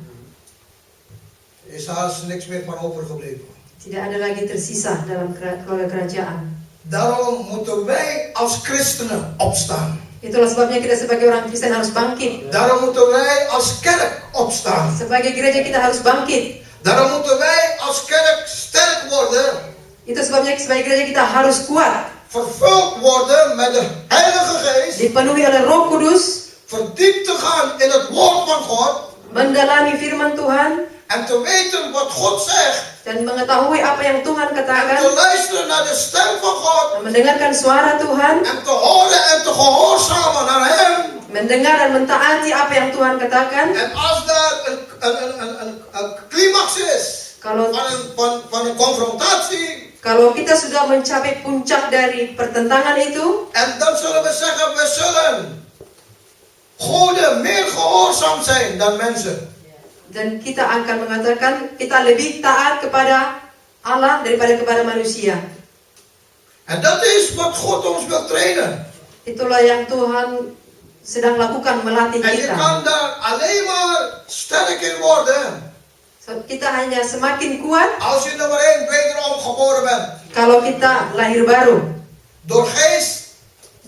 Is haast niks meer van overgebleven. Tidak ada lagi tersisa dalam keluarga kerajaan. Daarom moeten wij als christenen opstaan. Itulah sebabnya kita sebagai orang Kristen harus bangkit. Daarom moeten wij als kerk opstaan. Sebagai gereja kita harus bangkit. Daarom moeten wij als kerk sterk worden. Itu sebabnya sebagai gereja kita harus kuat. Vervuld worden met de Heilige Geest. Dipenuhi oleh Roh Kudus. Verdiept te gaan in het woord van God. Mendalami firman Tuhan. En te weten wat God zegt. Dan mengetahui apa yang Tuhan En katakan. te luisteren naar de stem van God. Dan mendengarkan suara Tuhan. En te horen en te gehoorzamen naar Hem. Mendengar dan mentaati apa yang Tuhan katakan. En als daar een climax is Kalau van een confrontatie. Kalau kita sudah mencapai puncak dari pertentangan itu, En dan zullen we zeggen, we zullen goden meer gehoorzaam zijn dan mensen. dan kita akan mengatakan kita lebih taat kepada Allah daripada kepada manusia. En dat is wat God ons wil trainen. Itulah yang Tuhan sedang lakukan, melatih En je kita. kan daar alleen maar sterk in worden So, kita hanya semakin kuat als je nummer 1 wederom geboren bent. kalau kita lahir baru Door geest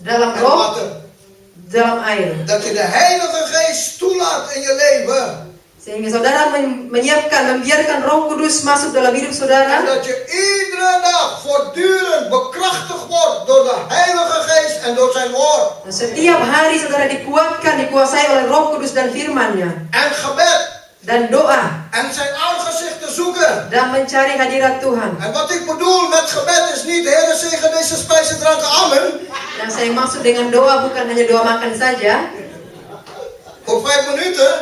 dalam en roh, water. dalam air. Dat je de Heilige Geest toelaat in je leven. Sehingga saudara membiarkan Roh Kudus masuk dalam hidup En saudara. dat je iedere dag voortdurend bekrachtigd wordt door de Heilige Geest en door zijn woord. Dan setiap hari saudara dikuasai oleh Roh Kudus dan firman-Nya. En gebed. Dan doa. En zijn aangezicht te zoeken. Dan mencari hadirat Tuhan. En wat ik bedoel met gebed is niet, Heere zegen deze spijzen, dranken, amen. Yang saya maksud dengan doa bukan hanya doa makan saja. Voor 5 minuten.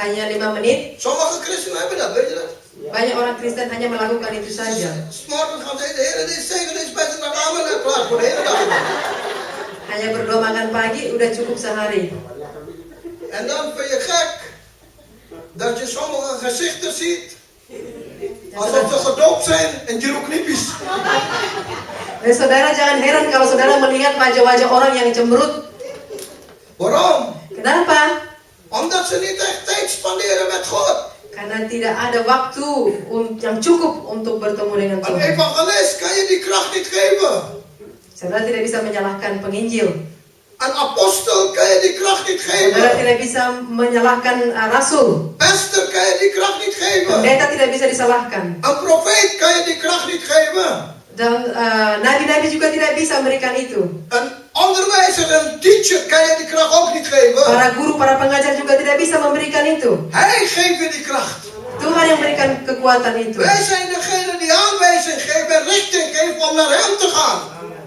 Hanya 5 menit. Sommige christenen hebben dat, weet je dat? Banyak orang Kristen hanya melakukan itu saja. Morgen gaan ze zeggen, Heere zegen deze spijzen, dranken, amen. En klaar voor de hele dag. Hanya berdoa makan pagi udah cukup sehari. En dan vind je gek dat je sommige gezichten ziet alsof ze gedoopt zijn in jeruknipis. Dan saudara jangan heran kalau saudara melihat wajah-wajah orang yang cemberut. Waarom? Kenapa? Omdat ze niet echt tijd spanderen met God. Karena tidak ada waktu yang cukup untuk bertemu dengan Een Tuhan. evangelist kan je die kracht niet geven. Saudara tidak bisa menyalahkan penginjil. Een apostel kan je die kracht niet geven. Saudara tidak bisa menyalahkan rasul. Pastor kan je die kracht niet geven. Pendeta tidak bisa disalahkan. Een profeet kan je die kracht niet geven. Dan nabi-nabi juga tidak bisa memberikan itu. Een onderwijzer, een teacher kan je die kracht ook niet geven. Para guru, para pengajar juga tidak bisa memberikan itu. Hij geeft je die kracht. Tuhan yang memberikan kekuatan itu. Wij zijn degene die aanwijzing geven en richting geven om naar hem te gaan.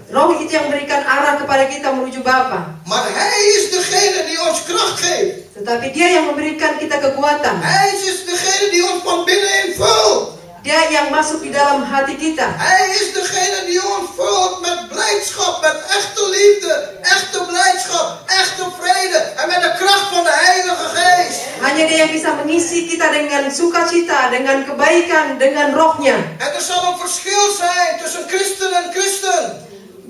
Roh itu yang memberikan arah kepada kita menuju Bapa. Maar hij is degene die ons kracht geeft. Tetapi Dia yang memberikan kita kekuatan. Hij is degene die ons van binnenin vult. Dia yang masuk di dalam hati kita. Hij is degene die ons vult met blijdschap, met echte liefde, echte blijdschap, echte vrede en met de kracht van de Heilige Geest. Hanya Dia yang bisa mengisi kita dengan sukacita, dengan kebaikan, dengan rohnya. En er zal een verschil zijn tussen christen en christen.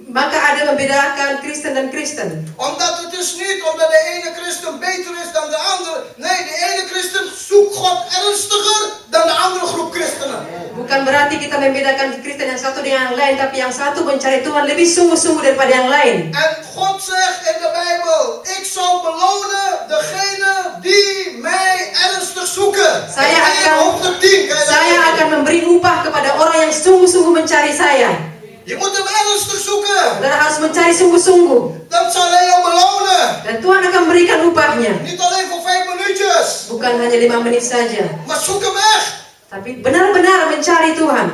Maka ada membedakan Kristen dan Kristen. Omdat het is niet omdat de ene christen beter is dan de andere. Nee, de ene christen zoekt God ernstiger dan de andere groep christenen. Bukan berarti kita membedakan Kristen yang satu dengan yang lain, tapi yang satu mencari Tuhan lebih sungguh-sungguh daripada yang lain. En God zegt in de Bijbel, ik zal belonen degene die mij ernstig zoeken. Saya hoofdstuk 10, kan je dat Saya lezen? akan memberi upah kepada orang yang sungguh-sungguh mencari saya. Je moet hem ernstig zoeken. Saudara harus mencari sungguh-sungguh. Dan zal hij jou belonen. Dan Tuhan akan memberikan upahnya. Niet alleen voor 5 minuutjes. Bukan hanya 5 menit saja. Maar zoek hem echt. Tapi benar-benar mencari Tuhan.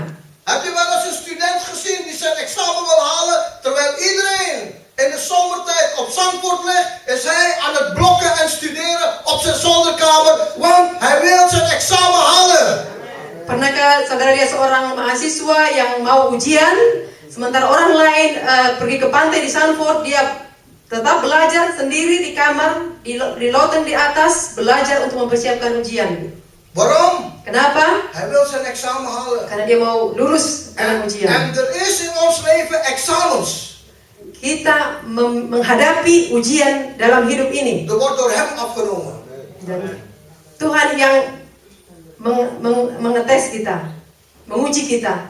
Heb je wel eens een student gezien die zijn examen wil halen, terwijl iedereen in de zomertijd op Zandvoort ligt, is hij aan het blokken en studeren op zijn zolderkamer, want hij wil zijn examen halen. Pernahkah saudara lihat seorang mahasiswa yang mau ujian, sementara orang lain pergi ke pantai di Zandvoort, dia tetap belajar sendiri di kamar, di loteng di atas, belajar untuk mempersiapkan ujian. Waarom? Kenapa? Hij wil zijn examen halen. Karena dia mau lulus dengan ujian. En er is in ons leven examens. Kita menghadapi ujian dalam hidup ini. Er wordt door hem afgenomen. Dan Tuhan yang mengetes kita, menguji kita.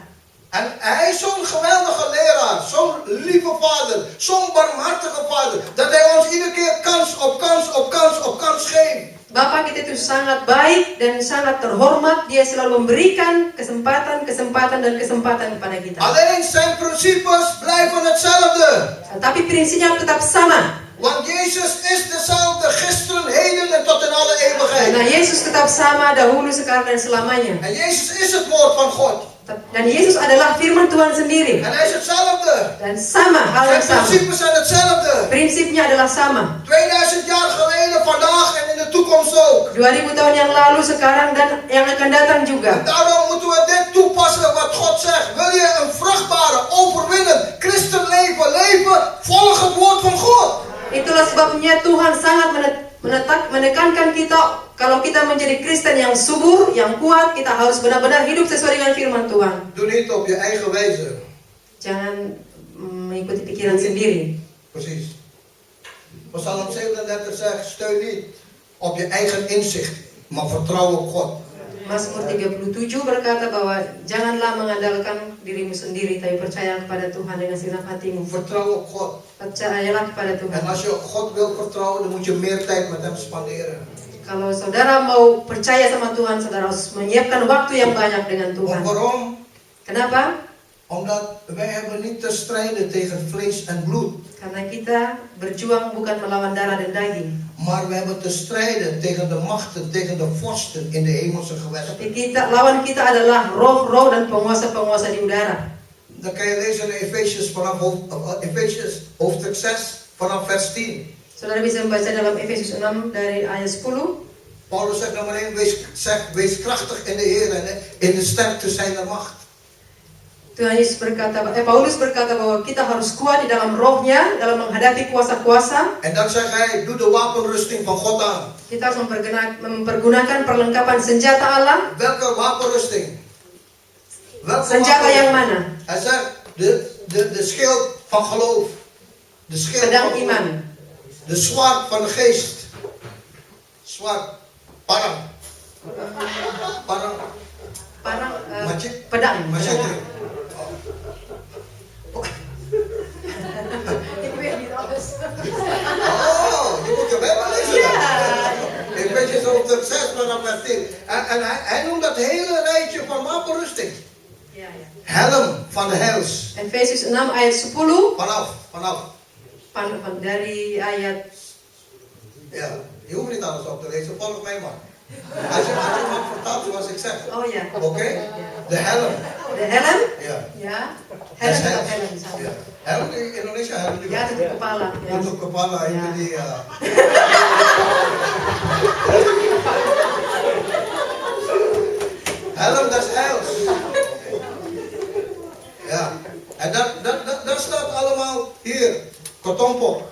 En hij is zo'n geweldige leraar, zo'n lieve vader, zo'n barmhartige vader, dat hij ons iedere keer kans op kans op kans op kans geeft. Bapa kita itu sangat baik dan sangat terhormat. Dia selalu memberikan kesempatan kepada kita. Alleen zijn principes blijven hetzelfde. Tapi prinsipnya tetap sama. Want Jezus is dezelfde gisteren, heden en tot in alle eeuwigheid. Karena Yesus tetap sama dahulu, sekarang dan selamanya. En Jezus is het woord van God. Dan Yesus adalah firman Tuhan sendiri. En hij is hetzelfde. Dan sama, hal yang Zijn sama. principes zijn hetzelfde. Prinsipnya adalah sama. 2000 jaar geleden, vandaag en in de toekomst ook. 2000 tahun yang lalu, sekarang dan yang akan datang juga. En daarom moeten we dit toepassen wat God zegt. Wil je een vruchtbare, overwinnend christenleven leven? Volg het woord van God. Itulah sebabnya Tuhan sangat menekankan kita, kalau kita menjadi Kristen yang subur, yang kuat, kita harus benar-benar hidup sesuai dengan firman Tuhan. Doe niet op je eigen wijze. Jangan mengikuti pikiran sendiri. Precies. Psalm 37 zegt, steun niet op je eigen inzicht, maar vertrouw op God. Mazmur 37 berkata bahwa janganlah mengandalkan dirimu sendiri, tapi percaya kepada Tuhan dengan segenap hatimu. Vertrouw op God. Percayalah kepada Tuhan. En als je op God wil vertrouwen, dan moet je meer tijd met hem spenderen. Kalau saudara mau percaya sama Tuhan, saudara harus menyiapkan waktu yang banyak dengan Tuhan. Waarom? Kenapa? Omdat wij hebben niet te strijden tegen vlees en bloed. Karena kita berjuang bukan melawan darah dan daging. Maar we hebben te strijden tegen de machten, tegen de vorsten in de hemelse gewesten. Tapi lawan kita adalah roh-roh dan penguasa-penguasa di udara. Dan kan je lezen in Efesius hoofdstuk 6 vanaf vers 10. Saudara bisa membaca dalam Efesus 6 dari ayat 10. Paulus zegt nummer 1, wees krachtig in de Heer en in de sterkte zijner macht. Paulus berkata bahwa kita harus kuat di dalam rohnya dalam menghadapi kuasa-kuasa. En dan zegt hij, doe de wapenrusting van God aan. Kita harus mempergunakan perlengkapan senjata Allah. Welke wapenrusting? Senjata yang mana? Hij zegt, de schild van geloof. De schild Pedang van iman. De zwaard van de geest. Zwaard. Parang. Pedang. Machete. Oh, je moet je Bijbel lezen. Ja. vanaf vers 10. En hij noemt dat hele rijtje van wapenrusting. Ya, ya. Helm van de hels. Efesius 6 ayat 10 Vanaf. dari ayat Ja, je hoeft niet alles op te lezen, volg mij maar. Als je wat vertaalt zoals ik zeg. oh ya. Oké? De helm. De helm? Ja. Ya. Das Helm atau Hels. helm sama. Ja. Helm in Indonesia helm juga. Ya, tutup kepala. Ya. Tutup kepala Ya. itu dia. Helm, dat is hels. Ja. En dat staat allemaal hier. Kotompok.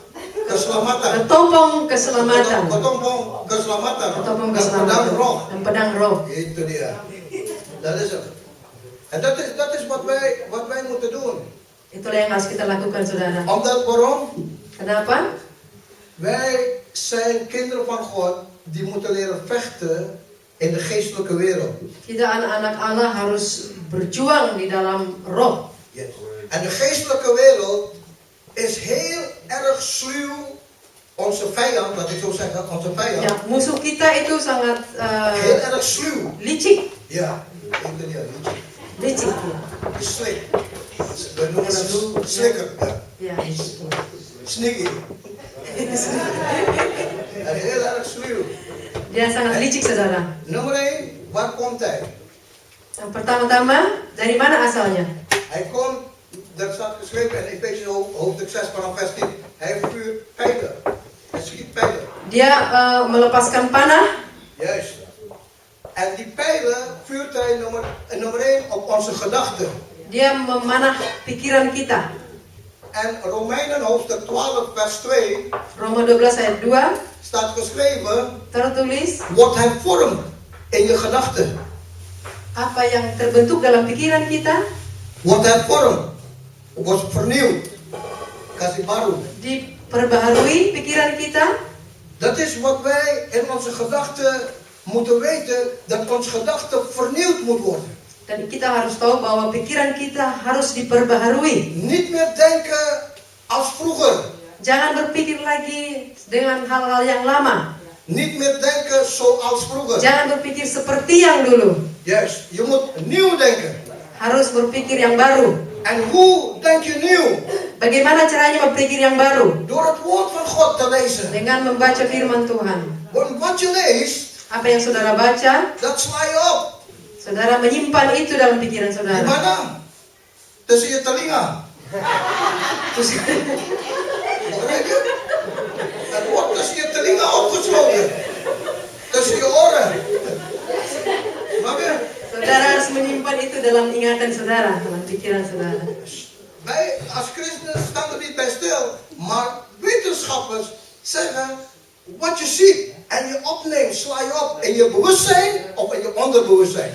Keselamatan. Ketompong keselamatan. Kotompong keselamatan. Ketompong Dan pedang keselamatan. roh. Dan pedang roh. Itu dia. Dat is het. En dat is wat wij moeten doen. Itulah yang harus kita lakukan, saudara. Omdat waarom? Kenapa? Wij zijn kinderen van God die moeten leren vechten in de geestelijke wereld. Kita anak-anak Allah harus berjuang di dalam roh. Yes. En de geestelijke wereld is heel erg sluw. Onze vijand, laat ik zo zeggen, onze vijand. Ya, musuh kita itu sangat Heel erg sluw. licik. Ja, itu dia, licik. Licik. Die slik. We noemen hem slikker. Ja. Ya. Sneaky. En heel erg sluw. Dia sangat licik, saudara. Nummer 1, waar komt hij? Yang pertama-tama, dari mana asalnya? Hij komt, dat staat geschreven in Efesië hoofdstuk 6 vanaf vers 10. Hij vuurt pijlen. Hij schiet pijlen. Dia melepaskan panah. Juist. En die pijlen vuurt hij nummer 1 op onze gedachten. Dia memanah pikiran kita. En Romeinen hoofdstuk 12 vers 2 Roma 12 ayat 2 staat geschreven, tertulis wordt hij vorm in je gedachten. apa yang terbentuk dalam pikiran kita Wordt hij vorm, wordt vernieuwd. Kasih baru. diperbaharui pikiran kita. Dat is wat wij in onze gedachten moeten weten, dat onze gedachte vernieuwd moet worden. Dan kita harus tahu bahwa pikiran kita harus diperbaharui. Niet meer denken als vroeger. Jangan berpikir lagi dengan hal-hal yang lama. Niet meer denken zoals vroeger. Jangan berpikir seperti yang dulu. Juist, je moet nieuw denken. Harus berpikir yang baru. En hoe denk je nieuw? Bagaimana caranya berpikir yang baru? Door het woord van God te lezen. Dengan membaca firman Tuhan. Want wat je leest, Apa yang saudara baca, dat sla je op. saudara menyimpan itu dalam pikiran Di saudara. mana? Tussen je telinga. Terus, Begrijp je? Het wordt tussen je telinga opgesloten. Tussen je oren. Snap je? saudara harus menyimpan itu dalam ingatan saudara, dalam pikiran saudara. Wij als christenen staan er niet bij stil. Maar wetenschappers zeggen, wat je ziet en je opneemt, sla je op in je bewustzijn of in je onderbewustzijn.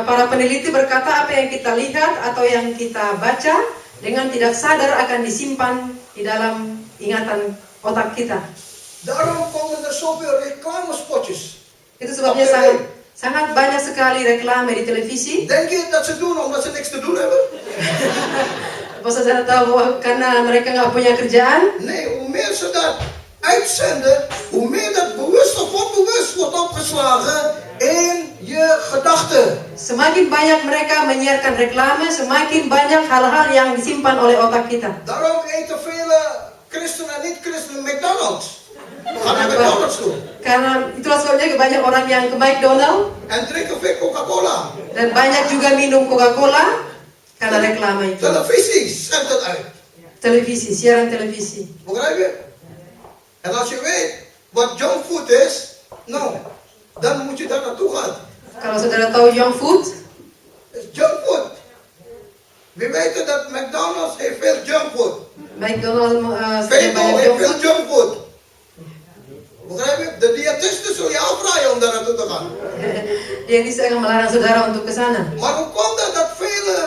Para peneliti berkata apa yang kita lihat atau yang kita baca dengan tidak sadar akan disimpan di dalam ingatan otak kita. Daarom komen er zoveel reclamespotjes. Itu sebabnya sangat banyak sekali reklame di televisi. Denk je dat ze doen omdat ze niks te doen hebben? Apa saudara tahu bahwa karena mereka nggak punya kerjaan? Nee, hoe meer ze dat uitzenden, hoe meer dat bewust of onbewust wordt opgeslagen in je gedachten. Semakin banyak mereka menyiarkan reklame, semakin banyak hal-hal yang disimpan oleh otak kita. Daarom eten vele christenen en niet-christenen McDonald's. Ga naar McDonald's toe. Karena itulah sebabnya banyak orang yang ke McDonald En drinken veel Coca-Cola. dan banyak juga minum Coca-Cola karena reklame itu. Televisie zendt het uit. Televisi, siaran televisi. Begrijp je? En als je weet wat junkfood is, nou, dan moet je daar naartoe gaan. Kalau saudara tahu junk food, Het is junkfood. We weten dat McDonald's heeft veel junkfood. McDonald Febo banyak heeft junk veel food. junkfood. Begrijp je? De diëtisten zullen je afvragen om daar naartoe te gaan. Dia bisa akan melarang saudara untuk ke sana. Maar hoe komt het dat vele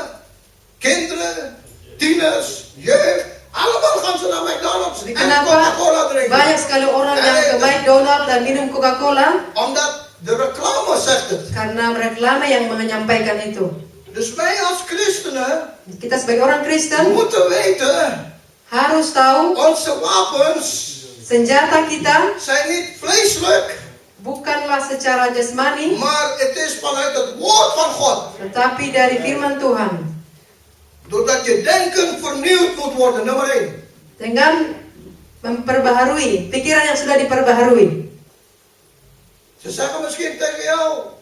kinderen, tieners, jeugd, allemaal gaan ze naar McDonald's en Coca-Cola Kenapa drinken? banyak sekali orang yang ke McDonald dan minum Coca-Cola? Omdat de reclame zegt het. Karena reklame yang menyampaikan itu. Dus wij als christenen Kita sebagai orang Kristen moeten weten, harus tahu onze wapens senjata kita zijn niet vleeselijk, bukanlah secara jasmani, maar het is vanuit het woord van God. tetapi dari firman Tuhan. Doordat je denken vernieuwd moet worden, nummer 1. Dengan memperbaharui pikiran yang sudah diperbaharui. Ze zeggen misschien tegen jou,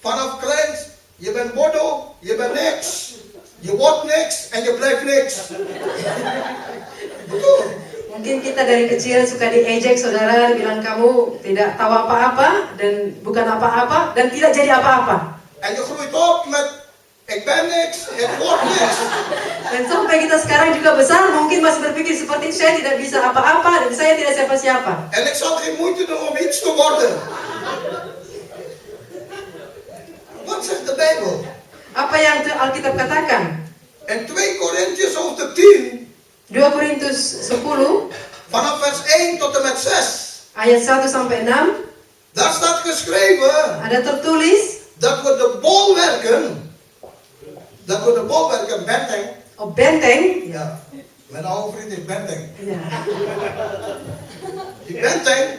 vanaf kleins, je bent bodoh, je bent niks, je wordt niks en je blijft niks. Betul. Mungkin kita dari kecil suka diejek, saudara, bilang kamu tidak tahu apa-apa dan bukan apa-apa dan tidak jadi apa-apa. En je groeit op met, ik ben niks, ik word niks. Dan sampai kita sekarang juga besar, mungkin masih berpikir seperti saya tidak bisa apa-apa dan saya tidak siapa-siapa. En ik zal geen moeite doen om iets te worden. Wat zegt de Bijbel? Apa yang Alkitab katakan? In 2 Korintiërs hoofdstuk 10, 2 Korintus 10 vanaf vers 1 tot en met 6. ayat 1 sampai 6 Daar staat geschreven ada tertulis dat we de bolwerken, benteng. op benteng. Ja, mijn oude vriend is benteng. Ya. Die benteng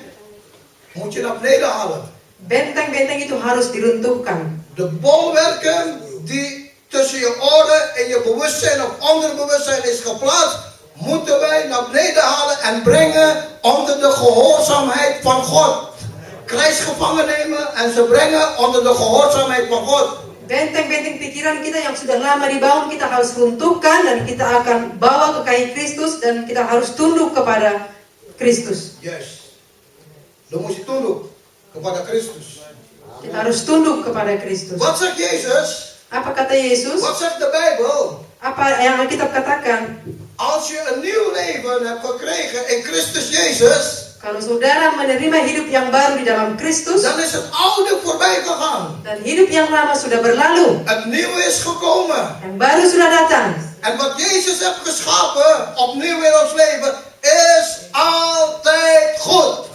moet je naar beneden halen. Benteng-benteng itu harus diruntuhkan. De bolwerken die tussen je oren en je bewustzijn of onderbewustzijn is geplaatst, moeten wij naar beneden halen en brengen onder de gehoorzaamheid van God. Krijgsgevangen nemen en ze brengen onder de gehoorzaamheid van God. Benteng-benteng pikiran kita yang sudah lama dibangun kita harus runtuhkan dan kita akan bawa ke kayu Kristus dan kita harus tunduk kepada Kristus. Juist. Dan moet je tunduk kepada Christus. Kita harus tunduk kepada Kristus. Wat zegt Jezus? Apa kata Yesus? Wat zegt de Bijbel? Apa yang Alkitab katakan? Als je een nieuw leven hebt gekregen in Christus Jezus, Kalau saudara menerima hidup yang baru di dalam Kristus, dan is het oude voorbij gegaan. dan hidup yang lama sudah berlalu, Het nieuwe is gekomen. yang baru sudah datang. En wat Jezus heeft geschapen, opnieuw in ons leven, is altijd goed.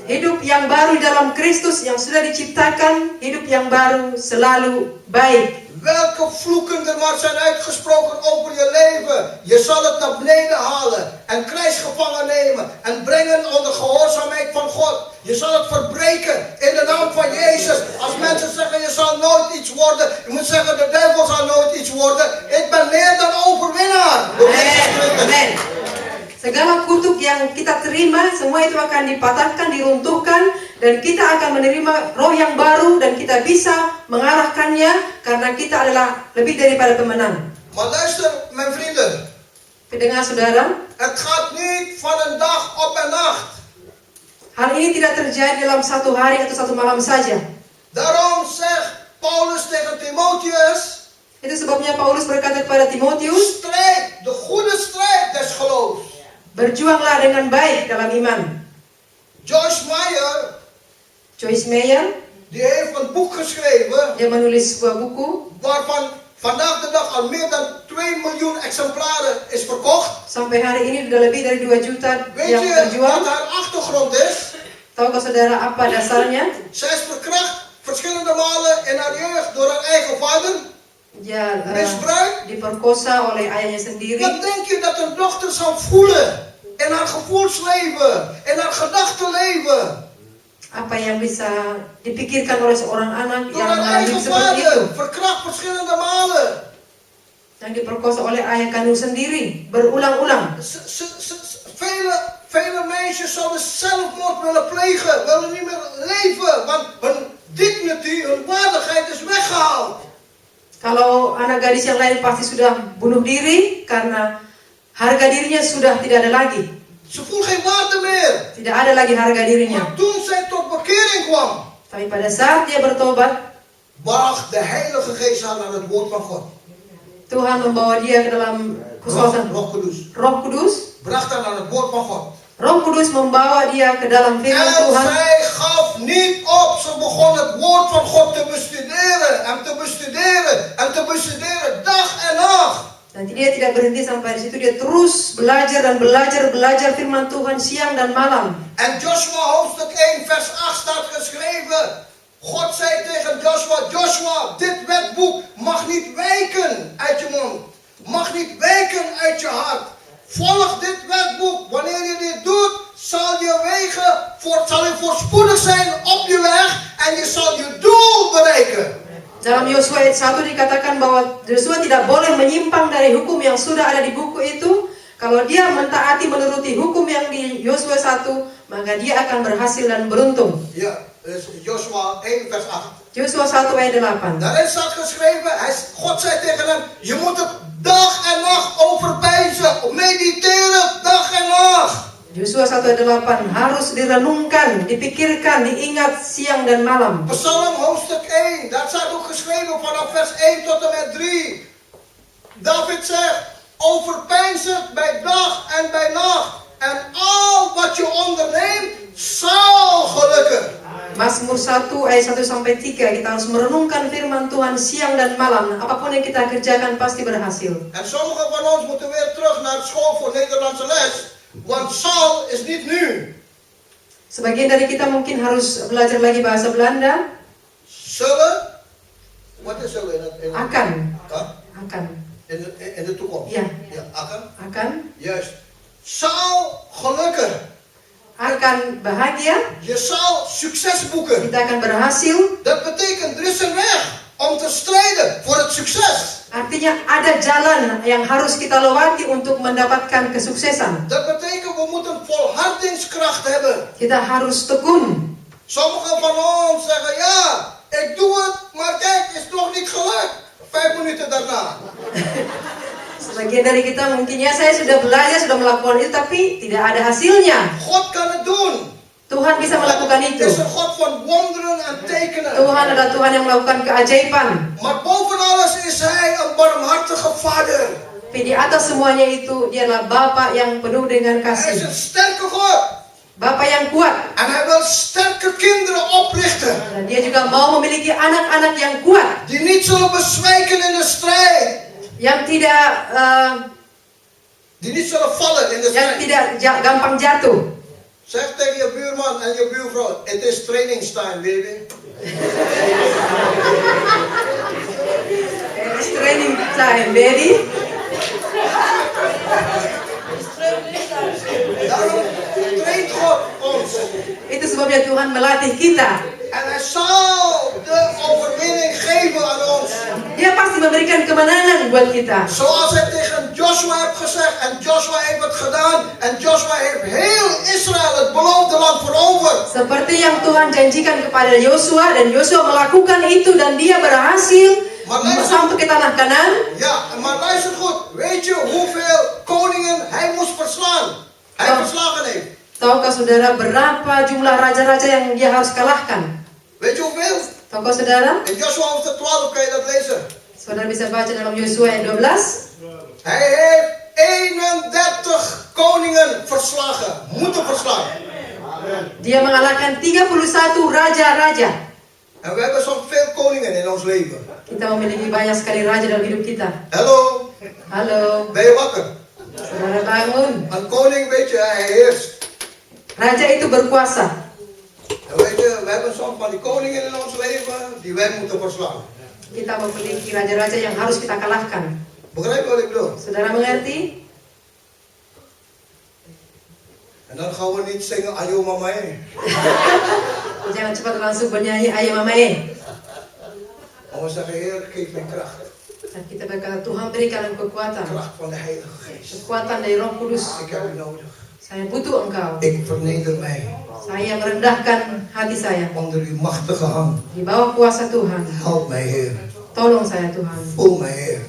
Hidup yang baru di dalam Kristus yang sudah diciptakan, hidup yang baru selalu baik. Welke vloeken er maar zijn uitgesproken over je leven, je zal het naar beneden halen en krijgsgevangen nemen en brengen onder gehoorzaamheid van God. Je zal het verbreken in de naam van Jezus. Als mensen zeggen je zal nooit iets worden, je moet zeggen de duivel zal nooit iets worden. Ik ben meer dan overwinnaar. Door Jezus Christus. Amen. Segala kutuk yang kita terima, semua itu akan dipatahkan, diruntuhkan, dan kita akan menerima roh yang baru dan kita bisa mengalahkannya karena kita adalah lebih daripada pemenang. Maar luister, mijn vrienden. Pendengar saudara, Het gaat niet van een dag op een nacht. hal ini tidak terjadi dalam satu hari atau satu malam saja. Daarom zegt Paulus tegen Timotheus, Itu sebabnya Paulus berkata kepada Timotius, strijd de goede strijd des geloofs. berjuanglah dengan baik dalam iman. Joyce Meyer, die heeft een boek geschreven, dia menulis sebuah buku waarvan vandaag de dag al meer dan 2 miljoen exemplaren is verkocht. sampai hari ini sudah lebih dari 2 juta Weet yang je terjual. wat haar achtergrond is? Tahukah saudara apa dasarnya? Zij is verkracht verschillende malen in haar jeugd door haar eigen vader. Dia Misbruik. diperkosa oleh ayahnya sendiri. Wat denk je dat een dochter zal voelen in haar gevoelsleven, in haar gedachtenleven? Apa yang bisa dipikirkan oleh seorang anak Door yang haar mengalami eigen seperti itu, vader, verkracht verschillende malen. yang diperkosa oleh ayah kandung sendiri berulang-ulang. Vele meisjes zouden zelfmoord willen plegen, willen niet meer leven, want hun dignity, hun waardigheid is weggehaald. Kalau anak gadis yang lain pasti sudah bunuh diri karena harga dirinya sudah tidak ada lagi. Ze voelt geen waarde meer. Tidak ada lagi harga dirinya. Maar toen zij tot bekering kwam, Tapi pada saat dia bertobat, bracht de Heilige Geest haar naar het woord van God. Tuhan membawa dia ke dalam kekuasaan Roh Kudus. Bracht haar naar het woord van God. Roh Kudus membawa dia ke dalam firman En Tuhan. zij gaf niet op. Ze begon het woord van God te bestuderen en te bestuderen en te bestuderen dag en nacht. Dan dia tidak berhenti sampai di situ, dia terus belajar dan belajar firman Tuhan siang dan malam. En Joshua hoofdstuk 1 vers 8 staat geschreven. God zei tegen Joshua, Joshua, dit wetboek mag niet wijken uit je mond. Mag niet wijken uit je hart. Volg dit wetboek. Wanneer je dit doet, zal je voorspoedig zijn op je en je zal je doel bereiken. Dalam Yosua ayat 1 dikatakan bahwa Yosua tidak boleh menyimpang dari hukum yang sudah ada di buku itu. Kalau dia mentaati menuruti hukum yang di Yosua 1, maka dia akan berhasil dan beruntung. Ja, dus Joshua 1 vers 8. Yosua 1 ayat 8. Daarin staat geschreven, God zei tegen hem, je moet het dag en nacht overpeinzen, mediteren dag en nacht. Yosua 1 ayat 8 harus direnungkan, dipikirkan, diingat siang dan malam. Psalm hoofdstuk 1, daar staat ook geschreven vanaf vers 1 tot en met 3. David zegt, overpeins het bij dag en bij nacht. En al wat je onderneemt, zal gelukken. Mazmur 1 ayat 1 sampai 3, kita harus merenungkan firman Tuhan siang dan malam. Apapun yang kita kerjakan pasti berhasil. En sommigen van ons moeten weer terug naar school voor Nederlandse les. Want zal is niet nu. Sebagian dari kita mungkin harus belajar lagi bahasa Belanda. Zullen? Wat is zullen in het? Akan. Huh? Akan. In de toekomst? Ja. Ja, akan? Akan. Juist. Zal gelukken. Akan bahagia. Je zal succes boeken. Kita akan berhasil. Dat betekent, er is een weg om te strijden voor het succes. Artinya ada jalan yang harus kita lewati untuk mendapatkan kesuksesan. Dat betekent, we moeten volhardingskracht hebben. Kita harus tekun. Sommigen van ons zeggen, ja, ik doe het, maar kijk, is nog niet gelukt. 5 minuten daarna. Sebagian dari kita mungkin ya saya sudah belajar, sudah melakukan itu tapi tidak ada hasilnya. God kan het doen. Tuhan bisa melakukan Het itu. is een God van wonderen en tekenen. Tuhan adalah Tuhan yang melakukan keajaiban. Maar boven alles is Hij een barmhartige Vader. Tapi di atas semuanya itu dia adalah Bapa yang penuh dengan Hij is kasih. een sterke God. Bapa yang kuat. En Hij wil sterke kinderen oprichten. Dan dia juga mau memiliki anak-anak yang kuat. Die niet zullen bezwijken in de strijd. Yang tidak Die niet zullen vallen in de yang strijd. tidak gampang jatuh. Zeg tegen je buurman en je buurvrouw, het is trainingstime, baby. It's training time, baby. Daarom traint God ons. Itu sebabnya Tuhan melatih kita. En Hij zal de overwinning geven aan ons. Dia pasti memberikan kemenangan buat kita. Zoals Hij tegen Joshua heeft gezegd. En Joshua heeft het gedaan. En Joshua heeft heel Israël, het beloofde land, veroverd. Seperti yang Tuhan janjikan kepada Yosua dan Yosua melakukan itu dan dia berhasil sampai ke tanah Kanaan. Ja, maar luister goed. Weet je hoeveel koningen hij moest verslaan? Hij verslagen heeft. Tahukah saudara berapa jumlah raja-raja yang dia harus kalahkan? Weet je hoeveel? Tahukah saudara? In Joshua hoofdstuk 12 kan je dat lezen. Saudara bisa baca dalam Yosua ayat 12. Hij heeft 31 koningen verslagen. Moeten verslaan. Dia mengalahkan 31 raja-raja. En we hebben soms veel koningen in ons leven. Kita memiliki banyak sekali raja dalam hidup kita. Hallo, Halo, ben je wakker? saudara bangun. Een koning, weet je, hij heerst. Raja itu berkuasa. En weet je, we hebben soms van die koningen in ons leven die wij moeten verslaan. Kita memiliki raja-raja yang harus kita kalahkan. Begrijp je wat ik bedoel? Saudara mengerti? En dan gaan we niet zingen, ayo mama. Jangan cepat langsung bernyanyi ayo mamae. Maar we zeggen, Heer, geef mij kracht. Dan kita berkata Tuhan berikan aku kekuatan. Kracht van de Heilige Geest. Kekuatan dari Roh Kudus. Ik heb u nodig. Saya butuh Engkau. Ik verneder mij Saya merendahkan hati saya onder uw machtige hand. di bawah kuasa Tuhan. Help mij, Heer. Tolong saya Tuhan. Voel mij, Heer.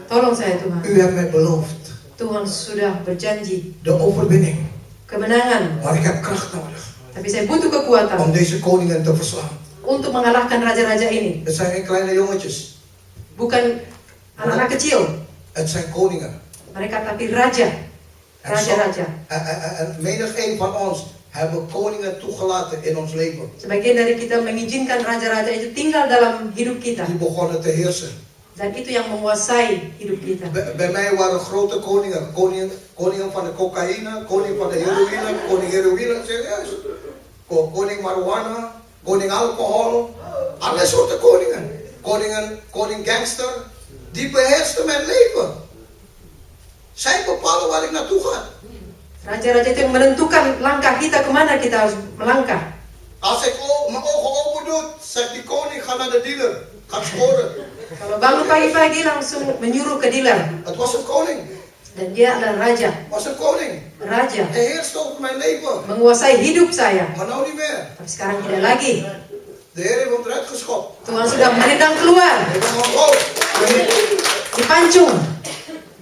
Tolong saya Tuhan. U hebt mij beloofd Tuhan sudah berjanji de overwinning. kemenangan. Maar ik heb kracht nodig Tapi saya butuh kekuatan om deze koningen te verslaan. untuk mengalahkan raja-raja ini. Het zijn geen kleine jongetjes. Bukan anak-anak kecil. Het zijn koningen. Mereka tapi raja. Raja-raja. En menig een van ons hebben koningen toegelaten in ons leven. Sebagian dari kita mengizinkan raja-raja itu tinggal dalam hidup kita. Die begonnen te heersen. Dan itu yang menguasai hidup kita. Bij mij waren grote koningen. Koningen van de cocaïne, koning van de heroïne, koning heroïne, serieus. Koning marijuana, koning alcohol. Alle soorten koningen. Koning gangster. Die beheersten mijn leven. Zij bepalen waar ik naartoe ga. Raja-raja itu yang menentukan langkah kita kemana kita harus melangkah. Als ik mijn ogen open doe, vroeg, zegt die koning, ga naar de dealer. Ga scoren. Kalau bangun pagi-pagi langsung menyuruh ke dealer. Het was een koning. Dan dia adalah raja. Het was een koning. Raja. Hij heerst over mijn leven. Menguasai hidup saya. Maar nou niet meer. Tapi sekarang tidak lagi. De Heer heeft ons eruit geschopt. Tuhan sudah menendang keluar. Hij heeft ons omhoog. Dipancung.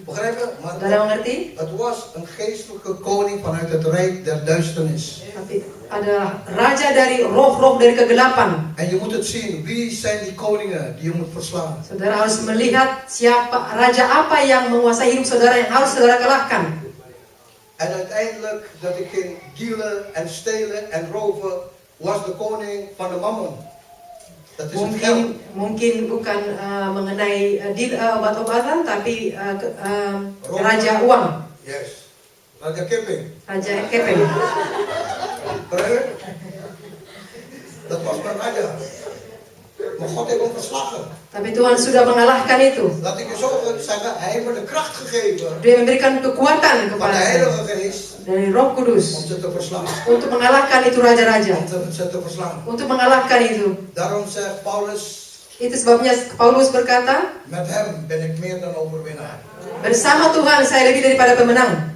Begrijp je? Maar Saudara mengerti? het was een geestelijke koning vanuit het rijk der duisternis. Tapi adalah raja dari roh-roh dari kegelapan. En je moet het zien. Wie zijn die koningen die je moet verslaan? Saudara harus melihat siapa raja apa yang menguasai hidup saudara yang harus saudara kalahkan. En uiteindelijk dat ik ging dealen en stelen en roven, was de koning van de mammon. Dat is het geld. Mungkin bukan mengenai obat-obatan, tapi raja uang, Yes. Raja Keping. raja kepeng. Dat was mijn raja. Maar God heeft hem verslagen. Tapi Tuhan sudah mengalahkan itu. Laat ik je zo zeggen, hij heeft me de kracht gegeven Dia memberikan kekuatan van kepada de saya Heilige Geest dari Roh om Kudus ze te verslaan. untuk mengalahkan itu raja-raja, Om ze te verslaan. untuk mengalahkan itu. Daarom zegt Paulus, Itu sebabnya Paulus berkata, met hem ben ik meer dan overwinnaar. bersama Tuhan saya lebih daripada pemenang.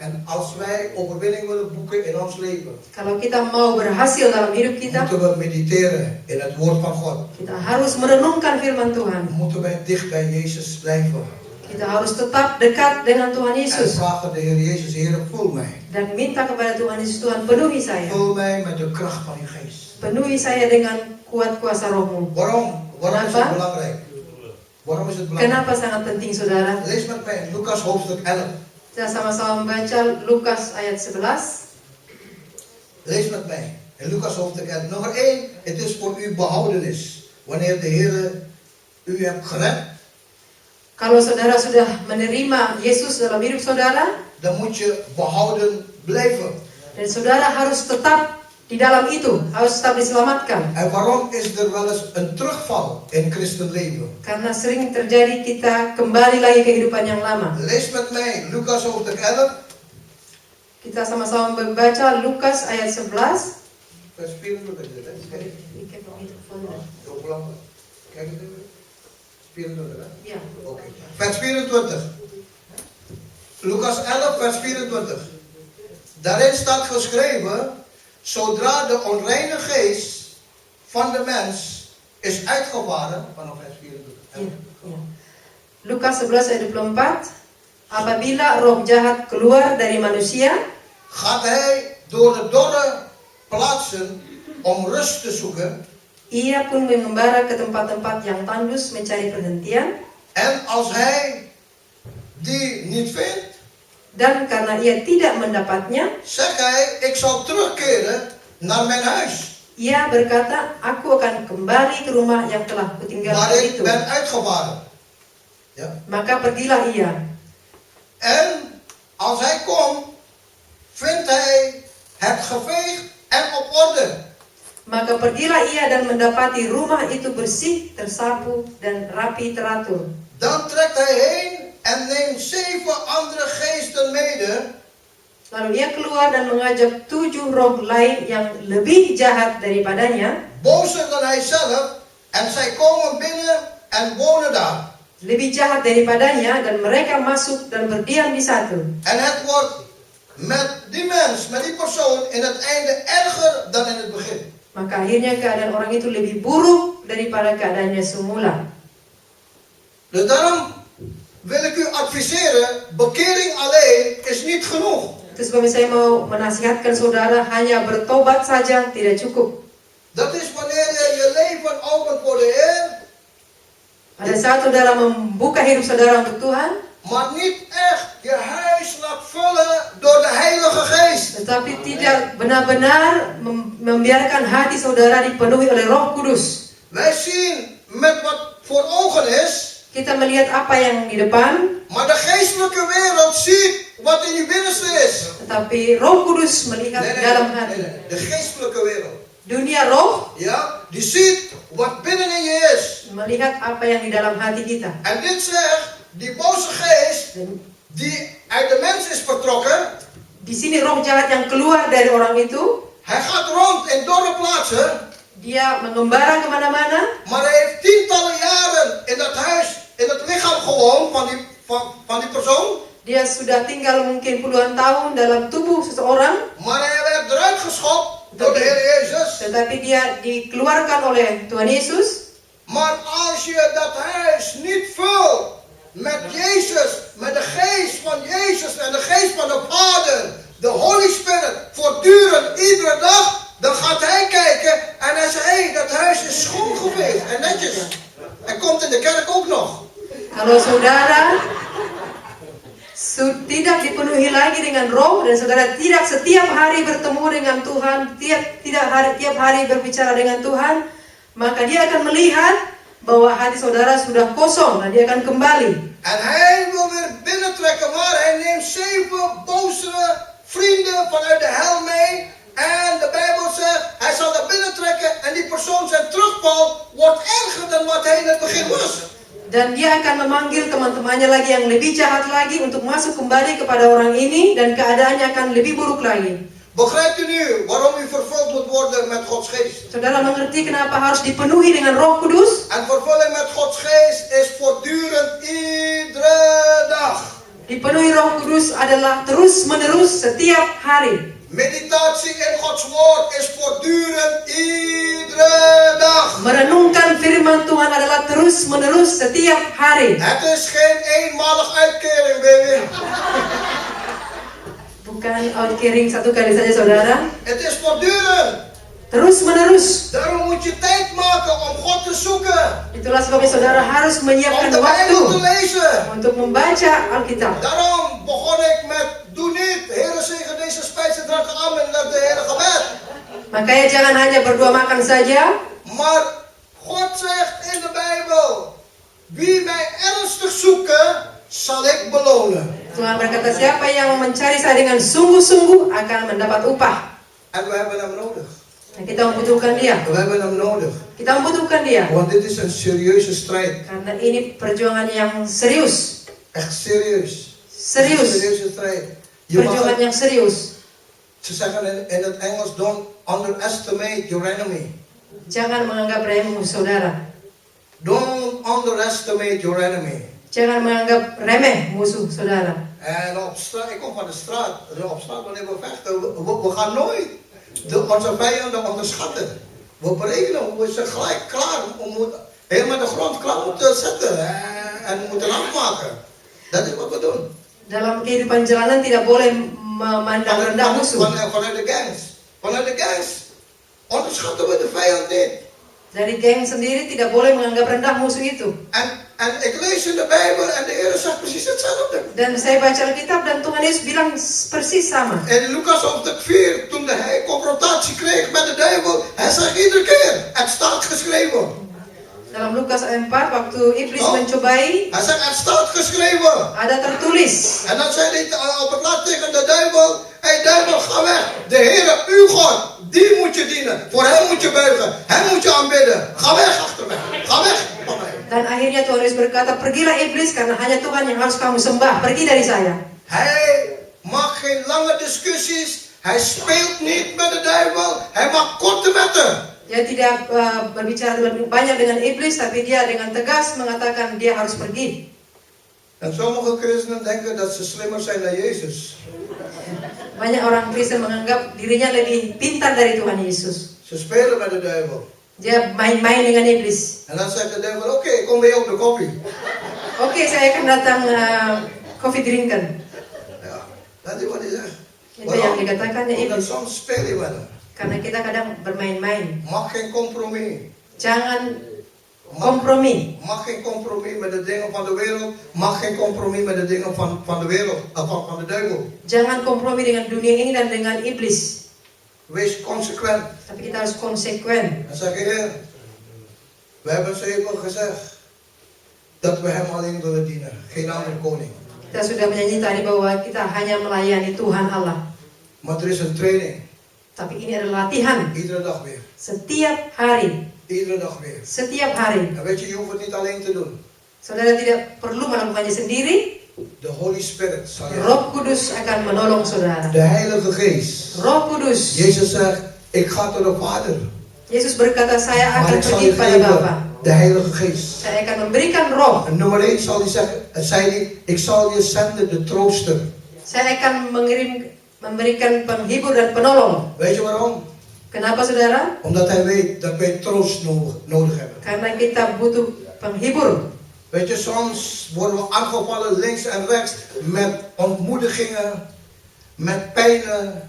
En als wij overwinning willen boeken in ons leven, Kalau kita mau berhasil dalam hidup kita, moeten we mediteren in het woord van God. kita harus merenungkan firman Tuhan. Moeten wij dicht bij Jezus blijven. Kita harus tetap dekat dengan Tuhan En Yesus vragen de Heer Jezus, Heer, vul mij. dan minta kepada Tuhan Yesus, Tuhan penuhi saya. Vul mij met de kracht van uw geest. Penuhi saya dengan kuat kuasa Roh-Mu. Waarom? Waarom is het Kenapa? belangrijk? Waarom is het belangrijk? Kenapa sangat penting saudara? Lees met mij Lucas hoofdstuk 11. Kita sama-sama membaca Lukas ayat 11. Lees met mij. In Lucas hoofdstuk 11. Nummer 1. Het is voor uw behoudenis. Wanneer de Heer u hebt gered, Kalau saudara sudah menerima Yesus dalam hidup saudara, dan moet je behouden blijven. dan saudara harus tetap di dalam itu, harus tetap diselamatkan. En waarom is er wel eens een terugval in christenleven? Karena sering terjadi kita kembali lagi kehidupan yang lama. Lees met mij Lucas hoofdstuk 11. Kita sama-sama membaca Lukas ayat 11. Vers 24. Kijk, Ik heb nog niet gevonden. zo belangrijk. Kijk het even. 24, hè? Ja. Oké. Vers 24. Lucas 11, vers 24. Daarin staat geschreven, zodra de onreine geest van de mens is uitgevaren, vanaf vers 24. Ya, ya. Lukas 11 ayat 24. Apabila roh jahat keluar dari manusia, Gaat hij door de dorre plaatsen om rust te zoeken. ia pun mengembara ke tempat-tempat yang tandus mencari perhentian. En als hij die niet vindt, Dan karena ia tidak mendapatnya, zegt hij, ik zal terugkeren naar mijn huis. ia berkata, aku akan kembali ke rumah yang telah Waar kutinggalkan ik itu. ben uitgevaren. Ja. Maka pergilah ia. En als hij komt, vindt hij het geveegd en op orde. Maka pergilah ia dan mendapati rumah itu bersih, tersapu, dan rapi teratur. Dan trekt hij heen en neemt 7 andere geesten mede. Lalu ia keluar dan mengajak 7 roh lain yang lebih jahat daripadanya, Bozer dan hij zelf. En zij komen binnen en wonen daar. lebih jahat daripadanya, dan mereka masuk dan berdiam di satu. En het wordt met die mens, met die persoon, in het einde erger dan in het begin. Maka akhirnya keadaan orang itu lebih buruk daripada keadaannya semula. Dus daarom wil ik u adviseren, bekering alleen is niet genoeg. Itu sebabnya saya mau menasihatkan saudara, hanya bertobat saja tidak cukup. Dat is wanneer je je leven opent voor de Heer, Pada saat saudara membuka hidup saudara untuk Tuhan, maar niet echt je huis laat vullen door de Heilige Geest. tetapi tidak benar-benar membiarkan hati saudara dipenuhi oleh Roh Kudus. Wij zien met wat voor ogen is, Kita melihat apa yang di depan, maar de geestelijke wereld ziet wat in je binnenste is. tetapi Roh Kudus melihat dalam hati. De geestelijke wereld. Dunia roh Ja, die ziet wat binnenin je is. melihat apa yang di dalam hati kita. En dit zegt, die boze geest Dan die uit de mens is vertrokken, di sini roh jahat yang keluar dari orang itu, hij gaat rond in dorre plaatsen. Dia mengembara kemana-mana. Maar hij heeft tientallen jaren in dat huis, in het lichaam gewoond van die persoon. Dia sudah tinggal mungkin puluhan tahun dalam tubuh seseorang. Maar hij werd eruit geschopt door de Heer Jezus. Tetapi dia dikeluarkan oleh Tuhan Yesus. Maar als je dat huis niet vult met Jezus, met de geest van Jezus en de geest van de Vader, de Holy Spirit, voortdurend, iedere dag, dan gaat hij kijken en hij zegt, hey, dat huis is schoon geweest en netjes. Hij komt in de kerk ook nog. Kalau saudara tidak dipenuhi lagi dengan roh dan saudara tidak setiap hari bertemu dengan Tuhan, tiap hari berbicara dengan Tuhan, maka dia akan melihat bahwa hati saudara sudah kosong dan dia akan kembali. En hij wil weer binnentrekken, maar hij neemt 7 boze vrienden vanuit de hel mee. En de Bijbel zegt, hij zal er binnentrekken en die persoon zijn terugval wordt erger dan wat hij in het begin was. Dan dia akan memanggil teman-temannya lagi yang lebih jahat lagi untuk masuk kembali kepada orang ini dan keadaannya akan lebih buruk lagi. Begrijpt u nu waarom u vervuld moet worden met Gods geest? Saudara mengerti kenapa harus dipenuhi dengan Roh Kudus? En vervulling met Gods geest is voortdurend iedere dag. Dipenuhi Roh Kudus adalah terus-menerus setiap hari. Meditatie in Gods woord is voortdurend iedere dag. Merenungkan firman Tuhan adalah terus-menerus setiap hari. Het is geen eenmalig uitkering, baby. Bukan outkering satu kali saja, saudara. Het is voortdurend. Terus-menerus. Daarom moet je tijd maken om God te zoeken. Itulah sebabnya saudara harus Om menyiapkan de waktu Bijbel te lezen. untuk membaca Alkitab. Daarom begon ik met, doe niet, Heere zegen deze spijs en drank aan en dat de Heere gebed. Makanya jangan hanya berdoa makan saja. Maar God zegt in de Bijbel, wie mij ernstig zoeken, zal ik belonen. Tuhan berkata, siapa yang mencari saya dengan sungguh-sungguh akan mendapat upah. En we hebben hem nodig. Dan kita membutuhkan dia. We hebben hem nodig. Kita membutuhkan dia. Want dit is een serieuze strijd. Karena ini perjuangan yang serius. Echt serieus. Serius. Een serieuze strijd. Je mag Perjuangan yang serius. Ze zeggen in het Engels, don't underestimate your enemy. Jangan menganggap remeh saudara. Don't underestimate your enemy. Jangan menganggap remeh musuh saudara. En op straat, ik kom van de straat. Op straat wanneer we vechten, we gaan nooit onze vijanden onderschatten. We berekenen, we zijn gelijk klaar. We moeten helemaal de grond klaar moeten zetten en moeten afmaken. Dat is wat we doen. Dalam kehidupan jalanan tidak boleh memandang rendah musuh. Vanuit de gangs. Vanuit de gangs onderschatten we de vijand niet. Dari geng sendiri tidak boleh menganggap rendah musuh itu. En ik lees in de Bijbel en de Heer zegt precies hetzelfde. Dan saya baca Alkitab dan Tuhan Yesus bilang persis sama. In Lucas hoofdstuk 4, toen hij confrontatie kreeg met de duivel, hij zegt iedere keer, het staat geschreven. Dalam Lukas 4, waktu iblis mencobai, Hij zegt, het staat geschreven. ada tertulis. En dan zei hij op het laatst tegen de duivel, hey duivel, ga weg. De Heere, uw God, die moet je dienen. Voor hem moet je buigen. Hem moet je aanbidden. Ga weg achter mij. Ga weg van mij. Dan akhirnya Tuhan Yesus berkata, pergilah iblis karena hanya Tuhan yang harus kamu sembah. Pergi dari saya. Hij maakt geen lange discussies. Hij speelt niet met de duivel. Hij maakt korte metten. Dia tidak berbicara lebih banyak dengan iblis, tapi dia dengan tegas mengatakan dia harus pergi. En sommige christenen denken dat ze slimmer zijn dan Jezus. Banyak orang Kristen menganggap dirinya lebih pintar dari Tuhan Yesus. Ze spelen met de duivel. Dia main-main dengan iblis. En dan zegt de duivel, oké, kom weer op de koffie. Oke, saya akan datang kopi drinken. Ja, dat is wat hij zegt. Itu yang dikatakannya Omdat iblis. soms speel je met hem. Karena kita kadang bermain-main. Mag geen compromis. Jangan kompromi. Mag geen compromis met de dingen van de wereld. Mag geen compromis met de dingen van de wereld. Van de duivel. Jangan kompromi dengan dunia ini dan dengan iblis. Wees consequent. Tapi kita harus konsekuen. En zeg Heer, we hebben zeker gezegd dat we hem alleen willen dienen. Geen andere koning. Kita sudah menyanyi tadi bahwa kita hanya melayani Tuhan Allah. Maar er is een training. Tapi ini adalah latihan. Iedere dag weer. Setiap hari. Iedere dag weer. Setiap hari. En weet je hoeft het niet alleen te doen. Saudara tidak perlu melakukannya sendiri. De Holy Spirit zal je. Roh Kudus akan menolong saudara. De Heilige Geest. Roh Kudus. Jezus zegt, ik ga tot de Vader. Yesus berkata, saya Maar akan ik zal pergi je kepada Bapa. geven de Heilige Geest. Saya akan memberikan roh. En nummer 1 zal hij zeggen, zei hij, ik zal je zenden de trooster. Saya akan memberikan penghibur dan penolong. Weet je waarom? Kenapa saudara? Omdat hij weet dat wij troost nodig hebben. Karena kita butuh penghibur. Weet je, soms worden we aangevallen links en rechts met ontmoedigingen, met pijnen.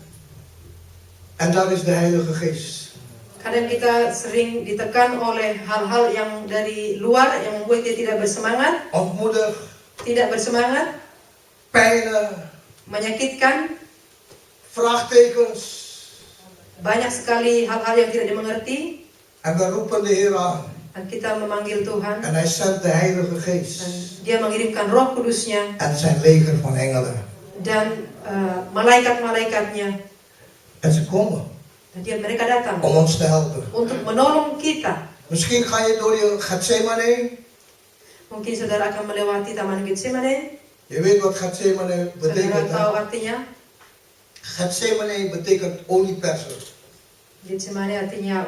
En daar is de Heilige Geest. Kadang kita sering ditekan oleh hal-hal yang dari luar yang membuat kita tidak bersemangat, Ontmoedig, tidak bersemangat, pijnen, menyakitkan, vraagtekens. banyak sekali hal-hal yang tidak dimengerti. En we roepen de Heer aan. Dan kita memanggil Tuhan. En hij zendt de Heilige Geest. Dan Dia mengirimkan Roh Kudusnya En zijn leger van engelen. dan malaikat-malaikatnya. En ze komen Dan mereka datang om ons te helpen. untuk menolong kita. Misschien ga je door je Getsemane. Mungkin saudara akan melewati Taman Getsemane. Je weet wat Getsemane Saudara betekent. tahu Hè? artinya? Getsemane betekent oliepersen. Getsemane artinya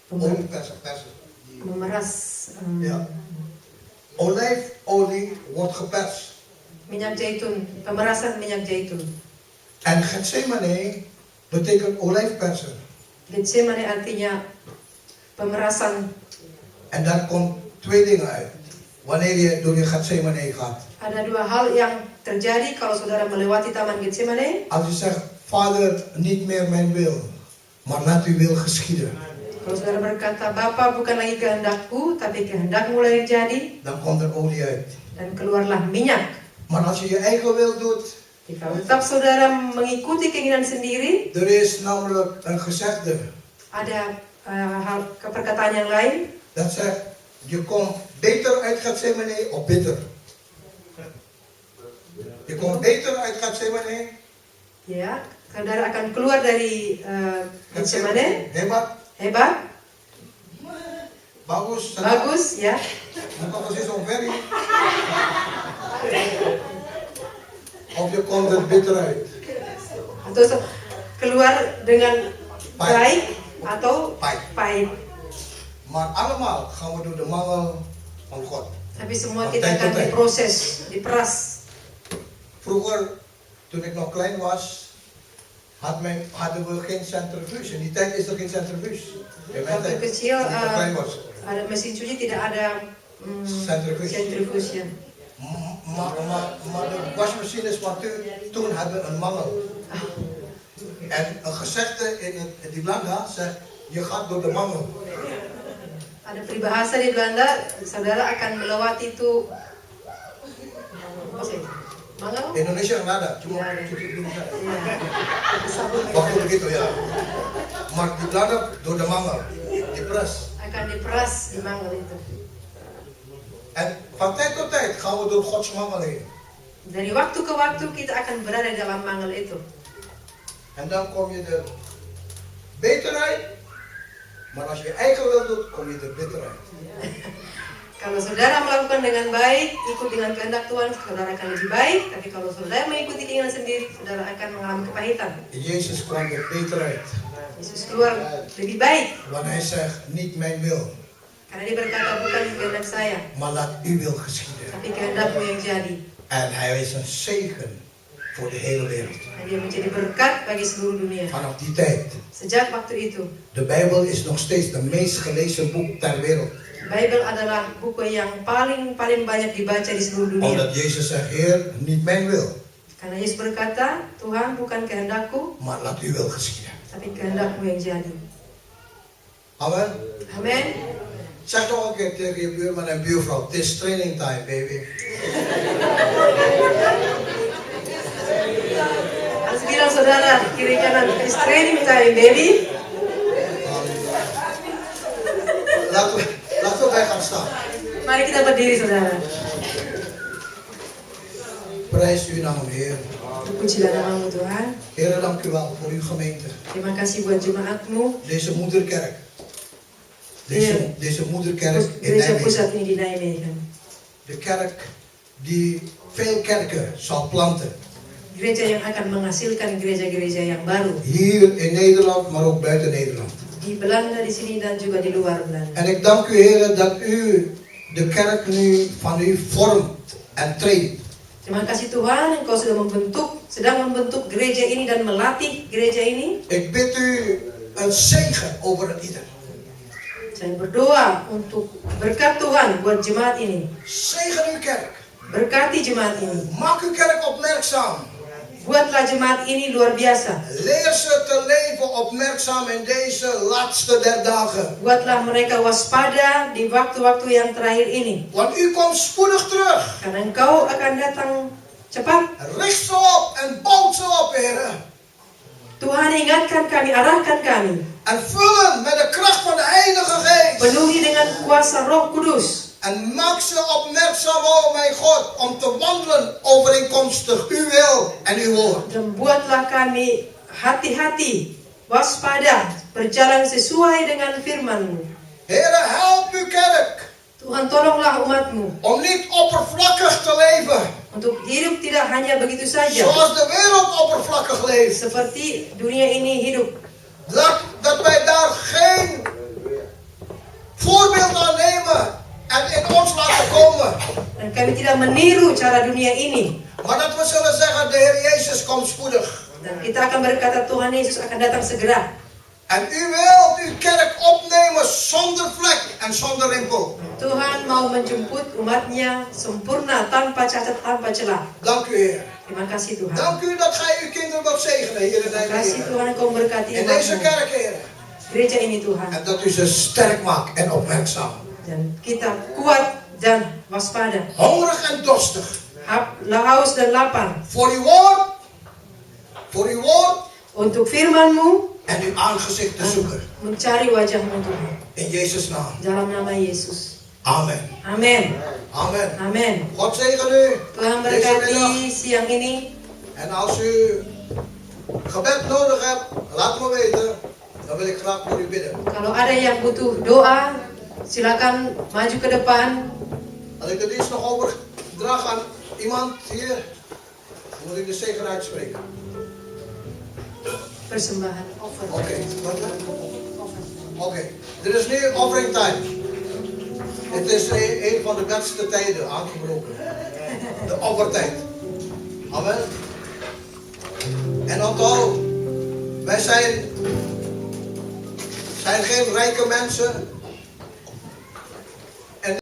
Oliepersen, persen. memeras Ja. Olijfolie wordt geperst. minyak zaitun, pemerasan minyak zaitun. En Getsemane betekent olijfpersen. Getsemane artinya pemerasan. En daar komt 2 dingen uit. Wanneer je door je Getsemane gaat. Ada 2 hal yang terjadi kalau saudara melewati Taman Getsemane. Als je zegt, Vader, niet meer mijn wil, maar laat uw wil geschieden. Kalau saudara berkata, Bapa bukan lagi kehendakku, tapi kehendakmu lah yang jadi. Dan komt er olie uit. Dan keluarlah minyak. Maar als je je eigen wil doet. Jika tetap saudara mengikuti keinginan sendiri. Er is namelijk een gezegde. Ada hal perkataan yang lain. Dat zegt, je komt beter uit Getsemane of bitter. Je komt beter uit Getsemane. Ya, saudara akan keluar dari Getsemane. Hebat. Bagus. Bagus, ya. Bukan precies onver. Of je komt er bitter uit. Atau keluar dengan baik atau pahit. Maar allemaal gaan we door de mangel van God. Tapi semua kita akan diproses, diperas. Vroeger, toen ik nog klein was, hadden we geen centrifuge. In die tijd is er geen centrifuge. Waktu kecil toen ik nog klein was. ada mesin cuci, tidak ada centrifuge. Maar de wasmachines van toen hebben een mangel. En een gezegde in die Belanda zegt, je gaat door de mangel. Ada peribahasa di Belanda, saudara akan melewati itu mangel. Indonesia nggak ada, cuma Ya. waktu begitu ya. Maar di Belanda door de mangel, diperas. Akan diperas di mangel itu. En van tijd tot tijd gaan we door Gods mangel heen. Dari waktu ke waktu kita akan berada dalam mangel itu. En dan kom je er beter uit. Maar als je je eigen wil doet, kom je er bitter uit. Kalau saudara melakukan dengan baik, ikut dengan kehendak Tuhan, saudara akan lebih baik. Tapi kalau saudara mengikuti keinginan sendiri, saudara akan mengalami kepahitan. Jezus kwam er beter uit. Yesus keluar lebih baik. Want hij zegt, niet mijn wil, Karena dia berkata, bukan kehendak saya, maar laat uw wil geschieden. tapi kehendakmu yang jadi. En hij is een zegen voor de hele wereld. Dan dia menjadi berkat bagi seluruh dunia. Vanaf die tijd. Sejak waktu itu, De Bijbel is nog steeds de meest gelezen boek ter wereld. Bijbel adalah buku yang paling banyak dibaca di seluruh dunia. Omdat Jezus zegt, Heer, niet mijn wil, Karena Yesus berkata, Tuhan bukan kehendakku, maar laat uw wil geschieden. tapi kehendakmu yang jadi. Amen. Amin. Zeg toch een keer tegen je buurman en buurvrouw, het is training time, baby. Harus bilang saudara kiri kanan, it's training time, baby. Laten wij gaan staan. Mari kita berdiri, saudara. Prijs uw naam, Heer. Pujilah namamu Tuhan. Heer, dank u wel voor uw gemeente. Terima kasih buat jemaatmu. Deze moederkerk. Deze moederkerk in Gereja pusat Nijmegen. ini di Nijmegen. De kerk die veel kerken zal planten. Gereja yang akan menghasilkan gereja-gereja yang baru. Hier in Nederland, maar ook buiten Nederland. di Belanda di sini dan juga di luar Belanda. En ik dank u, Heer, dat u de kerk nu van u vormt en traint. Terima kasih Tuhan, Engkau sedang membentuk gereja ini dan melatih gereja ini. Ik bid u een zegen over het ieder. Saya berdoa untuk berkat Tuhan buat jemaat ini. Zegen uw kerk. Berkati jemaat ini. Maak uw kerk opmerkzaam. Buatlah jemaat ini luar biasa. Leer ze te leven opmerkzaam in deze laatste der dagen. Buatlah mereka waspada di waktu-waktu yang terakhir ini. Want u komt spoedig terug. Karena Engkau akan datang cepat. Richt ze op en bouw ze op, Heer. Tuhan ingatkan kami, arahkan kami. En vullen met de kracht van de Heilige Geest. Penuhi dengan kuasa Roh Kudus. En maak ze opmerkzaam, oh mijn God, om te wandelen overeenkomstig uw wil en uw woord. Dan buatlah kami hati-hati, waspada, berjalan sesuai dengan firman-Mu. Heere, help uw kerk Tuhan tolonglah umat-Mu om niet oppervlakkig te leven. untuk hidup tidak hanya begitu saja. Zoals de wereld oppervlakkig leeft. Seperti dunia ini hidup. Dat wij daar geen voorbeeld aan nemen en in ons laten komen. Dan kami tidak meniru cara dunia ini. Maar dat we zullen zeggen, de Heer Jezus komt spoedig. Dan kita akan berkata Tuhan Yesus akan datang segera. En u wilt uw kerk opnemen zonder vlek en zonder rimpel. Tuhan mau menjemput umatnya sempurna, tanpa cacat, tanpa celah. Dank u, Heer. Terima kasih Tuhan. Dank u dat gij uw kinderen wilt zegenen hier in Terima kasih Nijmegen. Tuhan Engkau memberkati In deze umatmu. kerk, Heer. Gereja ini Tuhan. En dat u ze sterk maakt en opmerkzaam. Dan kita kuat dan waspada. Hongerig en dorstig. Haus dan lapar. Voor uw woord. Voor uw woord. Untuk firman-Mu. En uw aangezicht te zoeken. Mencari wajah-Mu Tuhan. In Jezus' naam. Dalam nama Yesus. Amen. Amin. Amen. Amin. God zegen u. Tuhan Deze middag. berkati siang ini. En als u gebed nodig hebt, laat me weten. Dan wil ik graag voor u bidden. Kalau ada yang butuh doa, silakan maju ke depan. Als ik de dienst nog overdraag aan iemand hier, dan moet ik de zegen uitspreken. Persembahan offer. Oké. Oké. Dit is nu offering time. Het is een van de beste tijden aangebroken. De offertijd. Amen. En onthoud, wij zijn geen rijke mensen.